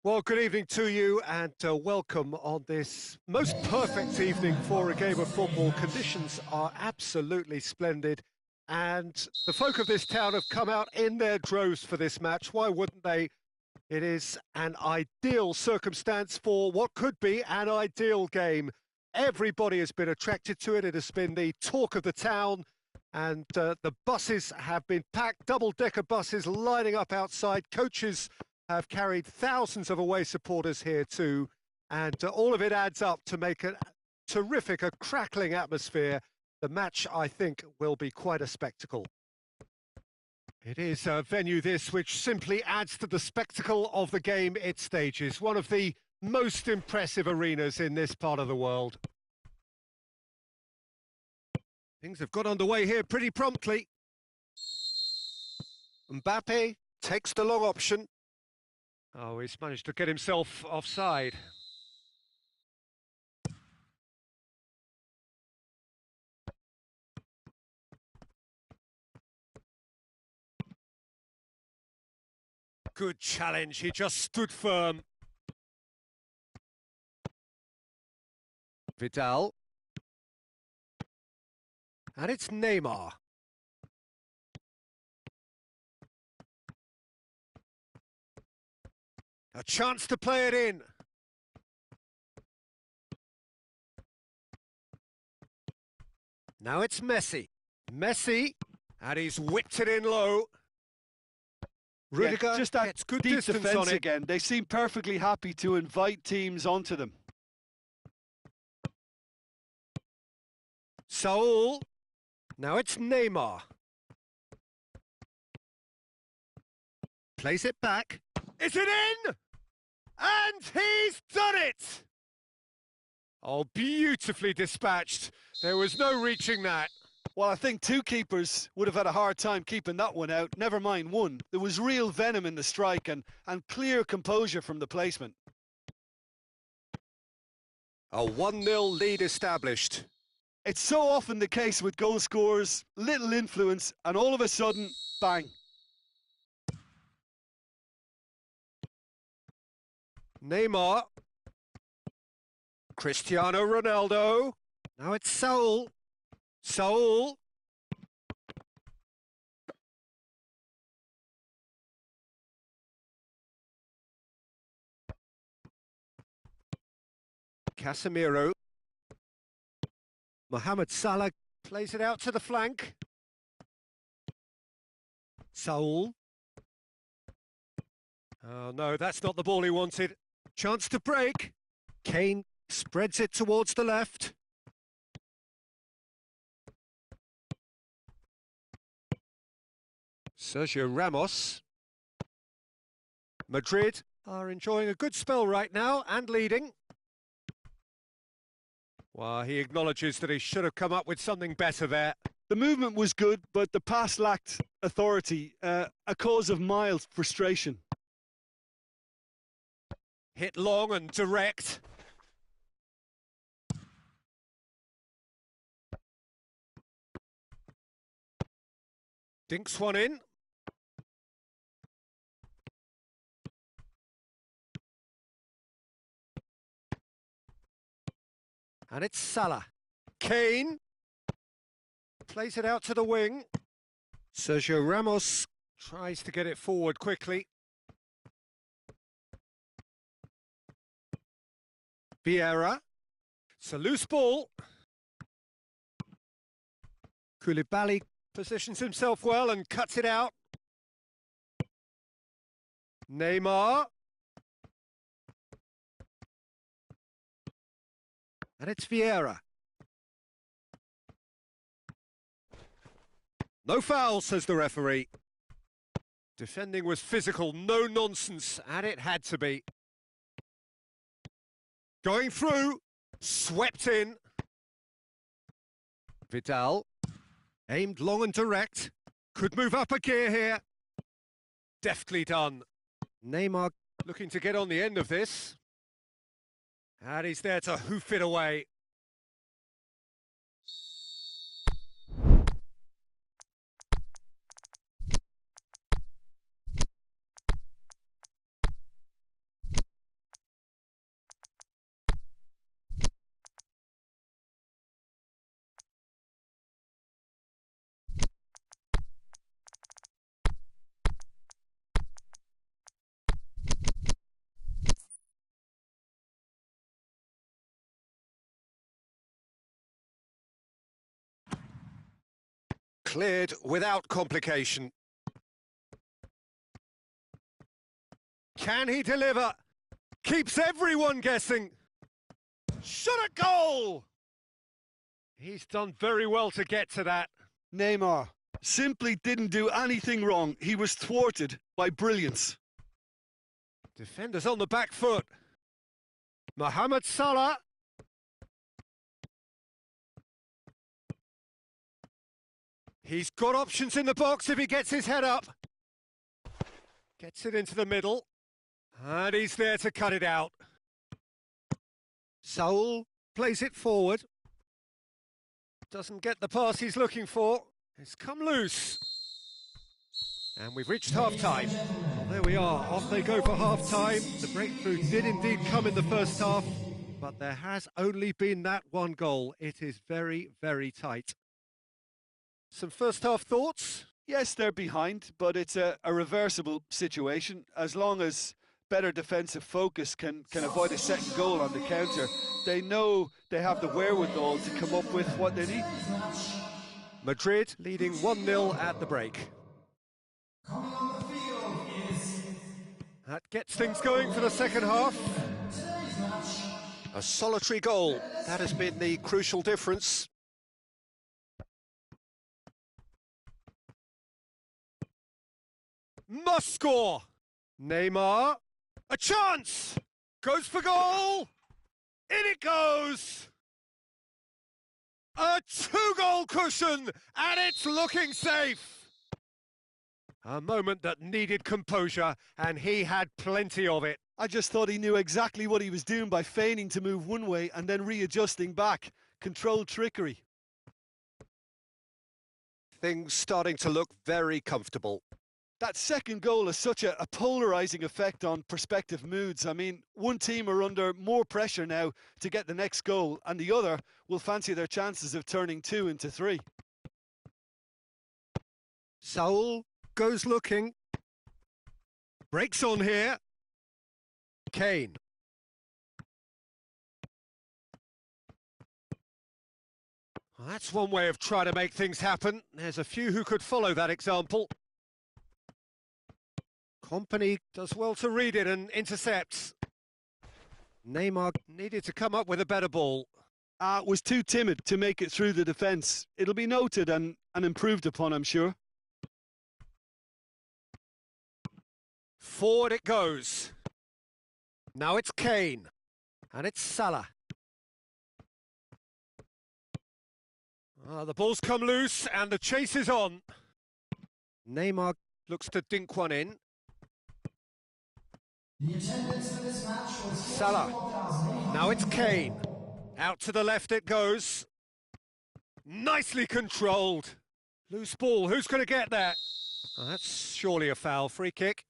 Well, good evening to you and welcome on this most perfect evening for a game of football. Conditions are absolutely splendid and the folk of this town have come out in their droves for this match. Why wouldn't they? It is an ideal circumstance for what could be an ideal game. Everybody has been attracted to it. It has been the talk of the town and the buses have been packed, double-decker buses lining up outside. Coaches have carried thousands of away supporters here too, and all of it adds up to make a terrific, a crackling atmosphere. The match, I think, will be quite a spectacle. It is a venue this which simply adds to the spectacle of the game it stages. One of the most impressive arenas in this part of the world. Things have got underway here pretty promptly. Mbappe takes the long option. Oh, he's managed to get himself offside. Good challenge, he just stood firm. Vidal. And it's Neymar. A chance to play it in. Now it's Messi. Messi, and he's whipped it in low. Rudiger just that gets good deep distance defence on it. again. They seem perfectly happy to invite teams onto them. Saul. Now it's Neymar. Plays it back. Is it in? And he's done it! Oh, beautifully dispatched. There was no reaching that. Well, I think two keepers would have had a hard time keeping that one out. Never mind one. There was real venom in the strike and clear composure from the placement. A 1-0 lead established. It's so often the case with goal scorers, little influence, and all of a sudden, bang. Neymar. Cristiano Ronaldo. Now it's Saul. Saul. Casemiro. Mohamed Salah plays it out to the flank. Saul. Oh no, that's not the ball he wanted. Chance to break. Kane spreads it towards the left. Sergio Ramos. Madrid are enjoying a good spell right now and leading. Well, he acknowledges that he should have come up with something better there. The movement was good, but the pass lacked authority, a cause of mild frustration. Hit long and direct. Dinks one in. And it's Salah. Kane plays it out to the wing. Sergio Ramos tries to get it forward quickly. Vieira. It's a loose ball. Koulibaly positions himself well and cuts it out. Neymar. And it's Vieira. No foul, says the referee. Defending was physical, no nonsense, and it had to be. Going through, swept in. Vidal, aimed long and direct. Could move up a gear here. Deftly done. Neymar looking to get on the end of this. And he's there to hoof it away. Cleared without complication. Can he deliver? Keeps everyone guessing. Shot at goal! He's done very well to get to that. Neymar simply didn't do anything wrong. He was thwarted by brilliance. Defenders on the back foot. Mohamed Salah. He's got options in the box if he gets his head up. Gets it into the middle. And he's there to cut it out. Saul plays it forward. Doesn't get the pass he's looking for. It's come loose. And we've reached half-time. Well, there we are. Off they go for half-time. The breakthrough did indeed come in the first half, but there has only been that one goal. It is very, very tight. Some first-half thoughts? Yes, they're behind, but it's a reversible situation. As long as better defensive focus can avoid a second goal on the counter, they know they have the wherewithal to come up with what they need. Madrid leading 1-0 at the break. Coming on the field is That gets things going for the second half. today's match. A solitary goal. That has been the crucial difference. Must score. Neymar. A chance. Goes for goal. In it goes. A two-goal cushion, and it's looking safe. A moment that needed composure, and he had plenty of it. I just thought he knew exactly what he was doing by feigning to move one way and then readjusting back. Controlled trickery. Things starting to look very comfortable. That second goal has such a polarising effect on prospective moods. I mean, one team are under more pressure now to get the next goal, and the other will fancy their chances of turning 2 into 3. Saul goes looking. Breaks on here. Kane. Well, that's one way of trying to make things happen. There's a few who could follow that example. Company does well to read it and intercepts. Neymar needed to come up with a better ball. Was too timid to make it through the defence. It'll be noted and improved upon, I'm sure. Forward it goes. Now it's Kane. And it's Salah. The ball's come loose and the chase is on. Neymar looks to dink one in. The attendance for this match was Salah. Now it's Kane. Out to the left it goes. Nicely controlled. Loose ball. Who's going to get that? That's surely a foul. Free kick.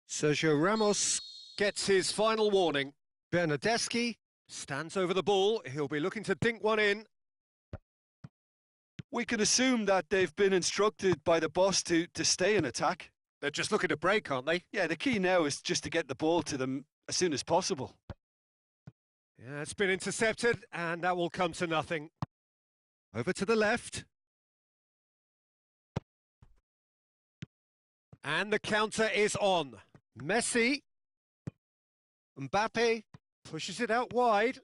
Sergio Ramos gets his final warning. Bernardeschi stands over the ball. He'll be looking to dink one in. We can assume that they've been instructed by the boss to stay in attack. They're just looking to break, aren't they? Yeah, the key now is just to get the ball to them as soon as possible. Yeah, it's been intercepted, and that will come to nothing. Over to the left. And the counter is on. Messi. Mbappe pushes it out wide.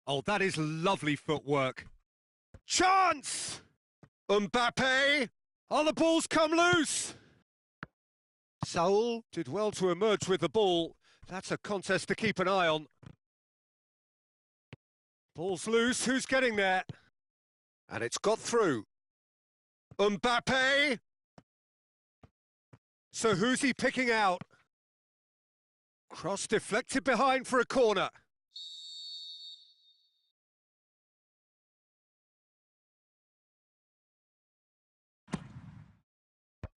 Oh, that is lovely footwork. Chance! Mbappe! Oh, the ball's come loose! Saul did well to emerge with the ball. That's a contest to keep an eye on. Ball's loose, who's getting there? And it's got through. Mbappe! So who's he picking out? Cross deflected behind for a corner.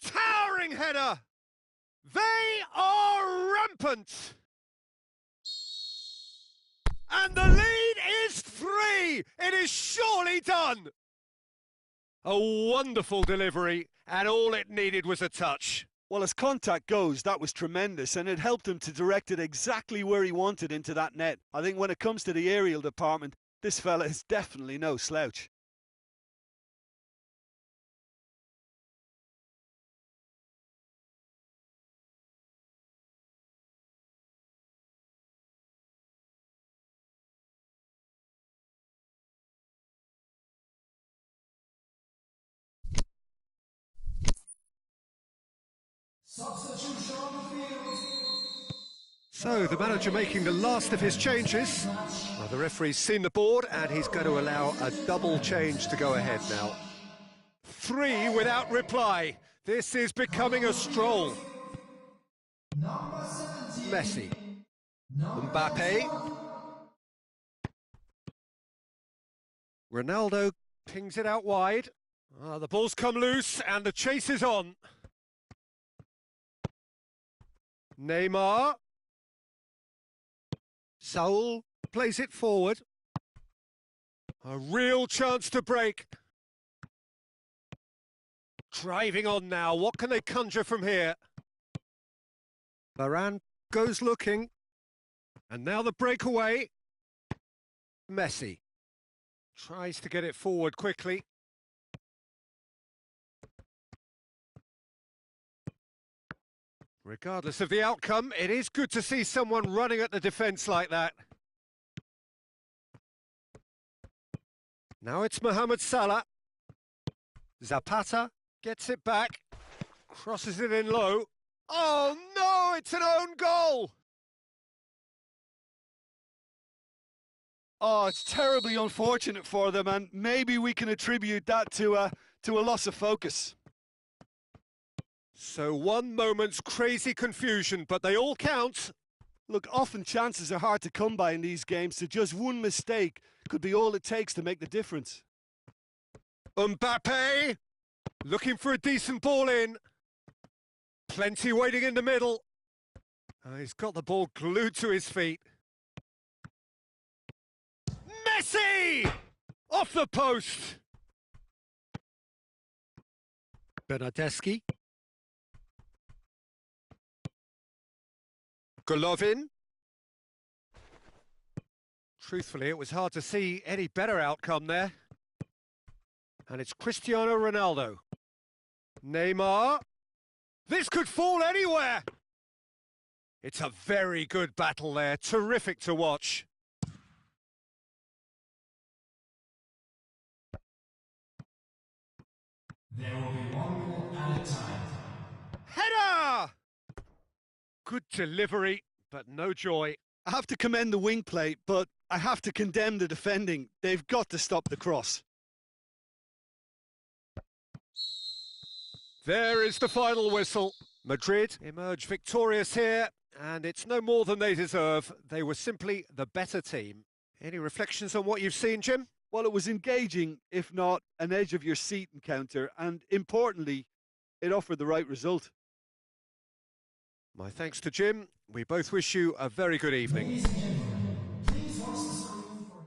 Towering header! They are rampant! And the lead is 3! It is surely done! A wonderful delivery, and all it needed was a touch. Well, as contact goes, that was tremendous, and it helped him to direct it exactly where he wanted into that net. I think when it comes to the aerial department, this fella is definitely no slouch. Substitution on the field. So the manager making the last of his changes. Well, the referee's seen the board and he's going to allow a double change to go ahead now. 3 without reply. This is becoming a stroll. Number 17. Messi. Number Mbappe. 12. Ronaldo pings it out wide. The ball's come loose and the chase is on. Neymar. Saul plays it forward. A real chance to break. Driving on now. What can they conjure from here? Varane goes looking. And now the breakaway. Messi tries to get it forward quickly. Regardless of the outcome, it is good to see someone running at the defence like that. Now it's Mohamed Salah. Zapata gets it back, crosses it in low. Oh no, it's an own goal! Oh, it's terribly unfortunate for them, and maybe we can attribute that to a loss of focus. So one moment's crazy confusion, but they all count. Look, often chances are hard to come by in these games, so just one mistake could be all it takes to make the difference. Mbappe, looking for a decent ball in. Plenty waiting in the middle. He's got the ball glued to his feet. Messi! Off the post! Bernardeschi. Golovin. Truthfully, it was hard to see any better outcome there. And it's Cristiano Ronaldo. Neymar. This could fall anywhere! It's a very good battle there. Terrific to watch. There will be one goal at a time. Header! Good delivery, but no joy. I have to commend the wing play, but I have to condemn the defending. They've got to stop the cross. There is the final whistle. Madrid emerge victorious here, and it's no more than they deserve. They were simply the better team. Any reflections on what you've seen, Jim? Well, it was engaging, if not an edge-of-your-seat encounter, and importantly, it offered the right result. My thanks to Jim. We both wish you a very good evening. Ladies and gentlemen, please watch the screen for...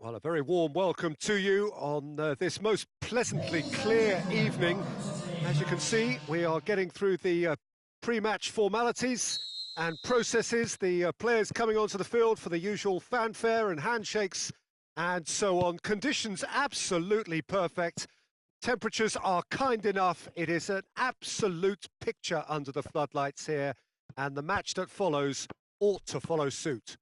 Well, a very warm welcome to you on this most pleasantly clear evening. As you can see, we are getting through the pre-match formalities and processes, the players coming onto the field for the usual fanfare and handshakes and so on. Conditions absolutely perfect. Temperatures are kind enough. It is an absolute picture under the floodlights here, and the match that follows ought to follow suit.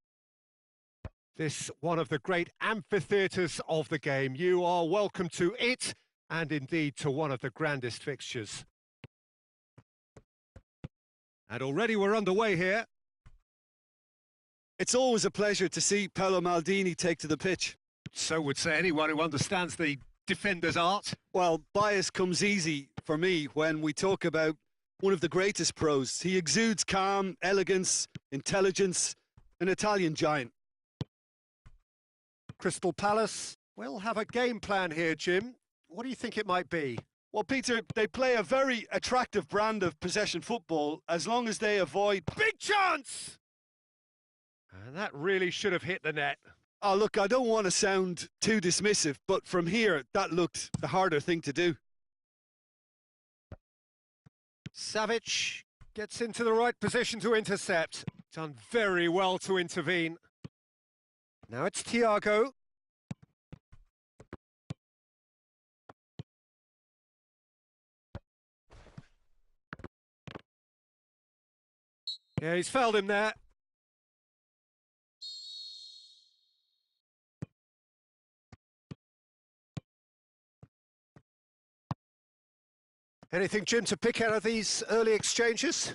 This one of the great amphitheatres of the game. You are welcome to it, and indeed to one of the grandest fixtures. And already we're underway here. It's always a pleasure to see Paolo Maldini take to the pitch. So would say anyone who understands the defender's art. Well, bias comes easy for me when we talk about one of the greatest pros. He exudes calm, elegance, intelligence, an Italian giant. Crystal Palace will have a game plan here, Jim. What do you think it might be? Well, Peter, they play a very attractive brand of possession football as long as they avoid... Big chance! And that really should have hit the net. Oh, look, I don't want to sound too dismissive, but from here, that looked the harder thing to do. Savic gets into the right position to intercept. Done very well to intervene. Now it's Thiago. Yeah, he's fouled him there. Anything, Jim, to pick out of these early exchanges?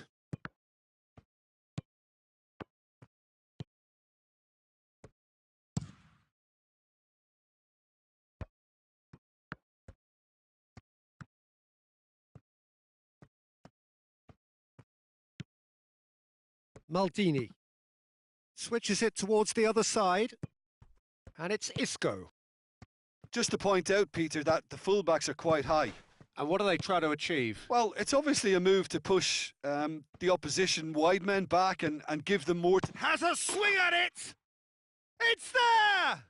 Maldini switches it towards the other side, and it's Isco. Just to point out, Peter, that the fullbacks are quite high. And what do they try to achieve? Well, it's obviously a move to push the opposition wide men back and give them more... Has a swing at it! It's there!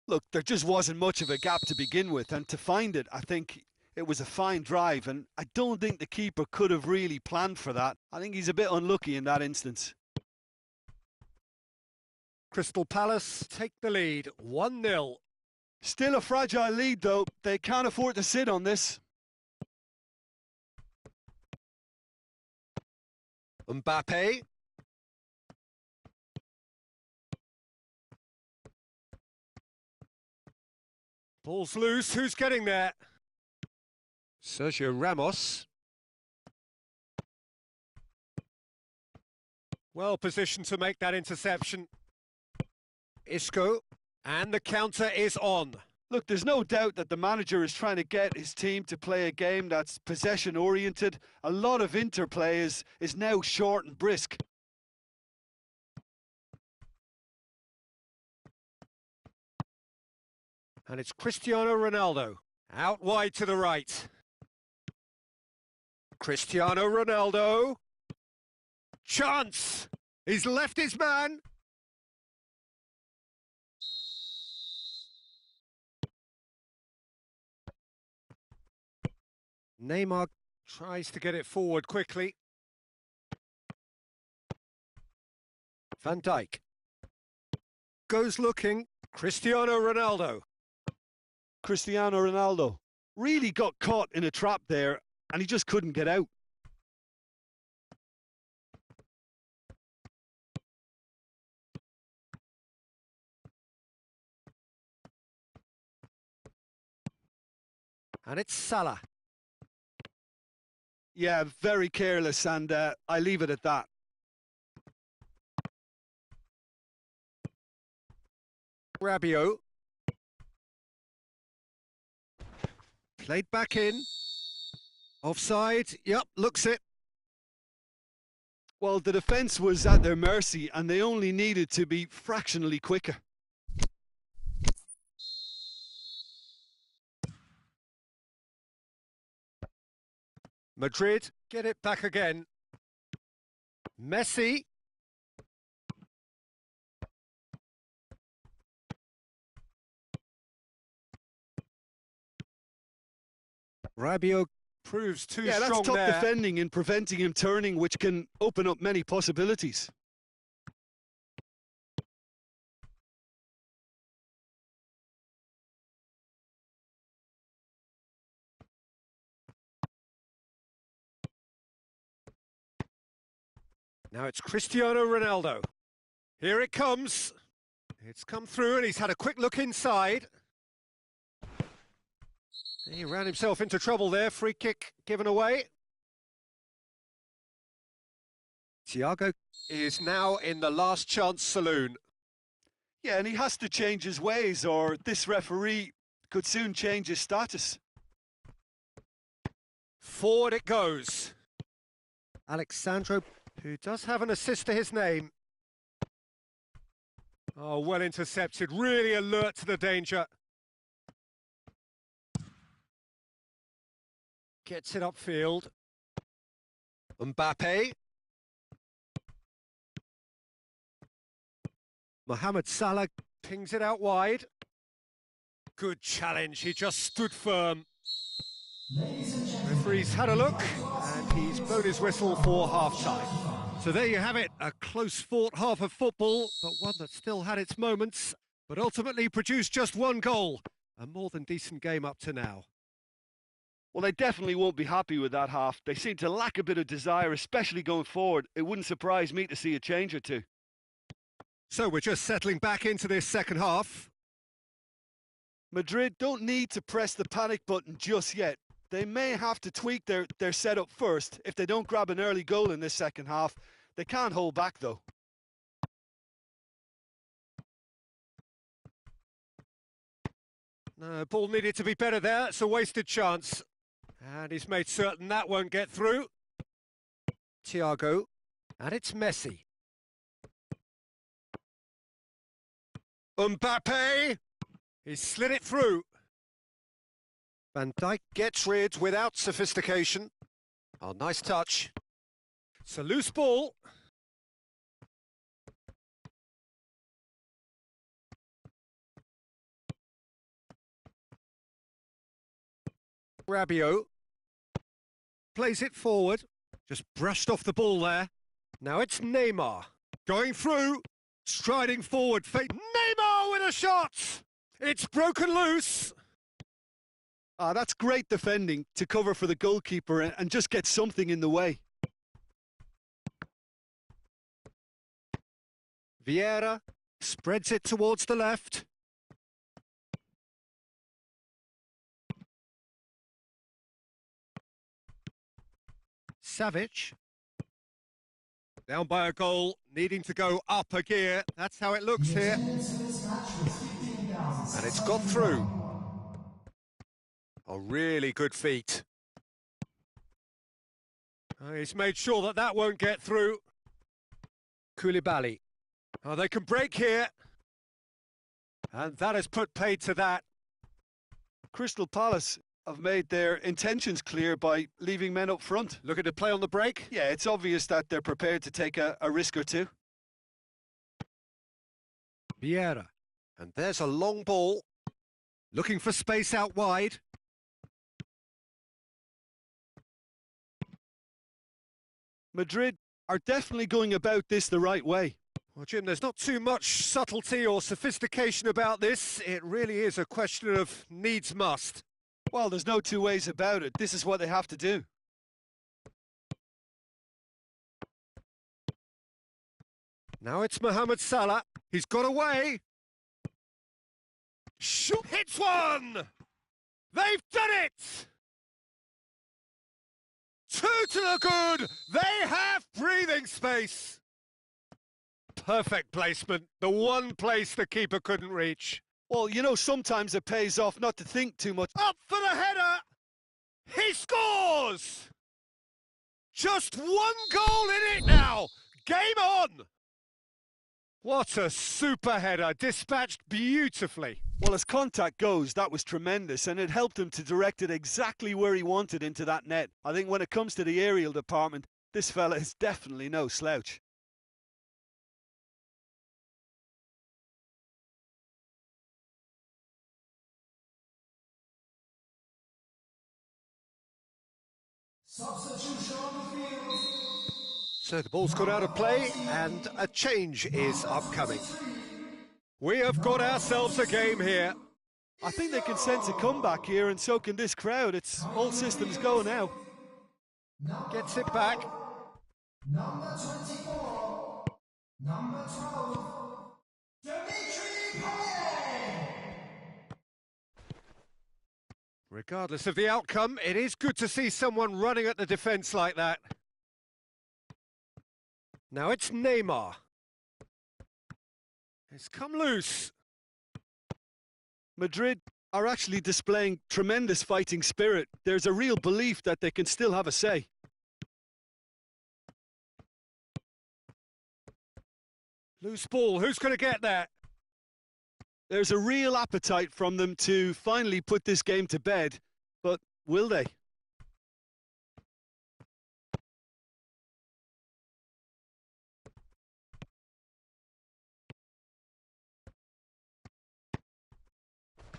Look, there just wasn't much of a gap to begin with, and to find it, I think it was a fine drive, and I don't think the keeper could have really planned for that. I think he's a bit unlucky in that instance. Crystal Palace take the lead, 1-0. Still a fragile lead, though. They can't afford to sit on this. Mbappe. Ball's loose, who's getting there? Sergio Ramos. Well positioned to make that interception. Isco, and the counter is on. Look, there's no doubt that the manager is trying to get his team to play a game that's possession-oriented. A lot of interplay is now short and brisk. And it's Cristiano Ronaldo, out wide to the right. Cristiano Ronaldo. Chance! He's left his man. Neymar tries to get it forward quickly. Van Dijk. Goes looking. Cristiano Ronaldo. Cristiano Ronaldo really got caught in a trap there, and he just couldn't get out. And it's Salah. Yeah, very careless, and I leave it at that. Rabiot. Played back in. Offside. Yep, looks it. Well, the defence was at their mercy, and they only needed to be fractionally quicker. Madrid get it back again. Messi. Rabiot proves too Yeah, that's strong tough there. defending in preventing him turning, which can open up many possibilities. Now it's Cristiano Ronaldo. Here it comes. It's come through and he's had a quick look inside. He ran himself into trouble there. Free kick given away. Thiago is now in the last chance saloon. Yeah, and he has to change his ways, or this referee could soon change his status. Forward it goes. Alexandro, who does have an assist to his name. Oh, well intercepted, really alert to the danger. Gets it upfield. Mbappe. Mohamed Salah pings it out wide. Good challenge, he just stood firm. Referee's had a look, and he's blown his whistle for half-time. So there you have it, a close-fought half of football, but one that still had its moments, but ultimately produced just one goal. A more than decent game up to now. Well, they definitely won't be happy with that half. They seem to lack a bit of desire, especially going forward. It wouldn't surprise me to see a change or two. So we're just settling back into this second half. Madrid don't need to press the panic button just yet. They may have to tweak their setup first. If they don't grab an early goal in this second half, they can't hold back though. No, ball needed to be better there. It's a wasted chance. And he's made certain that won't get through. Thiago. And it's Messi. Mbappe. He slid it through. Van Dijk gets rid without sophistication. Oh, nice touch. It's a loose ball. Rabiot plays it forward. Just brushed off the ball there. Now it's Neymar. Going through. Striding forward. Neymar with a shot! It's broken loose. That's great defending to cover for the goalkeeper and just get something in the way. Vieira spreads it towards the left. Savic. Down by a goal, needing to go up a gear. That's how it looks here. And it's got through. A really good feat. He's made sure that that won't get through. Koulibaly. Oh, they can break here. And that has put paid to that. Crystal Palace have made their intentions clear by leaving men up front. Looking to play on the break? Yeah, it's obvious that they're prepared to take a risk or two. Vieira. And there's a long ball. Looking for space out wide. Madrid are definitely going about this the right way. Well, Jim, there's not too much subtlety or sophistication about this. It really is a question of needs must. Well, there's no two ways about it. This is what they have to do. Now it's Mohamed Salah. He's got away. Shoot, hits one! They've done it! Two to the good. They have breathing space. Perfect placement. The one place the keeper couldn't reach. Well, you know, sometimes it pays off not to think too much. Up for the header. He scores! Just one goal in it now. Game on! What a super header, dispatched beautifully. Well, as contact goes, that was tremendous, and it helped him to direct it exactly where he wanted into that net. I think when it comes to the aerial department, this fella is definitely no slouch. Substitution on the field. So the ball's got out of play and a change is upcoming. We have got ourselves a game here. I think they can sense a comeback here, and so can this crowd. It's all systems go now. Gets it back. Number 24. Number 12. Dimitri. Regardless of the outcome, it is good to see someone running at the defence like that. Now it's Neymar. It's come loose. Madrid are actually displaying tremendous fighting spirit. There's a real belief that they can still have a say. Loose ball, who's going to get that? There's a real appetite from them to finally put this game to bed, but will they?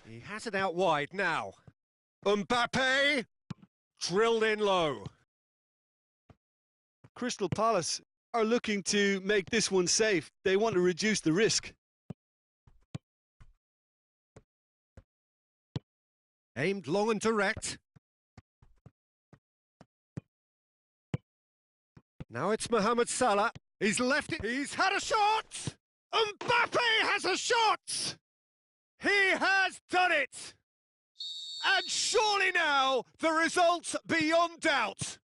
He has it out wide now. Mbappe, drilled in low. Crystal Palace are looking to make this one safe. They want to reduce the risk. Aimed long and direct. Now it's Mohamed Salah. He's left it. He's had a shot! Mbappe has a shot! He has done it! And surely now, the result's beyond doubt.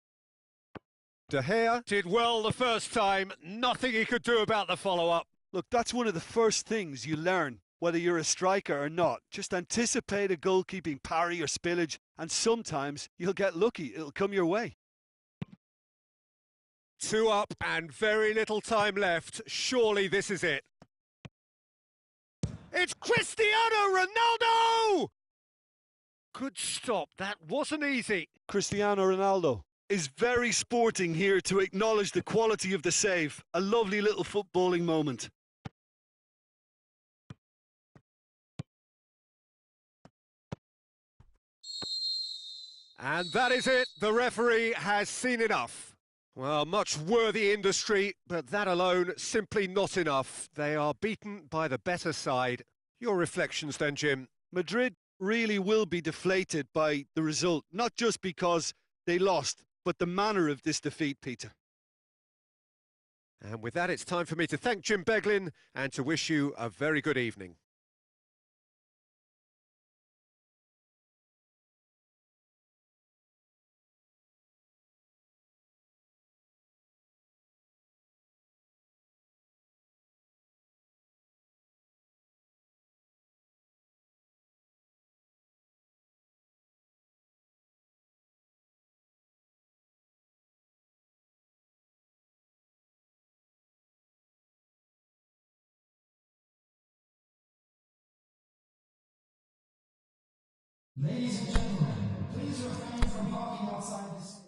De Gea did well the first time. Nothing he could do about the follow-up. Look, that's one of the first things you learn, whether you're a striker or not. Just anticipate a goalkeeping parry or spillage, and sometimes you'll get lucky. It'll come your way. 2 up and very little time left. Surely this is it. It's Cristiano Ronaldo! Good stop. That wasn't easy. Cristiano Ronaldo is very sporting here to acknowledge the quality of the save. A lovely little footballing moment. And that is it. The referee has seen enough. Well, much worthy industry, but that alone simply not enough. They are beaten by the better side. Your reflections then, Jim? Madrid really will be deflated by the result, not just because they lost, but the manner of this defeat, Peter. And with that, it's time for me to thank Jim Beglin and to wish you a very good evening. Ladies and gentlemen, please refrain from parking outside this.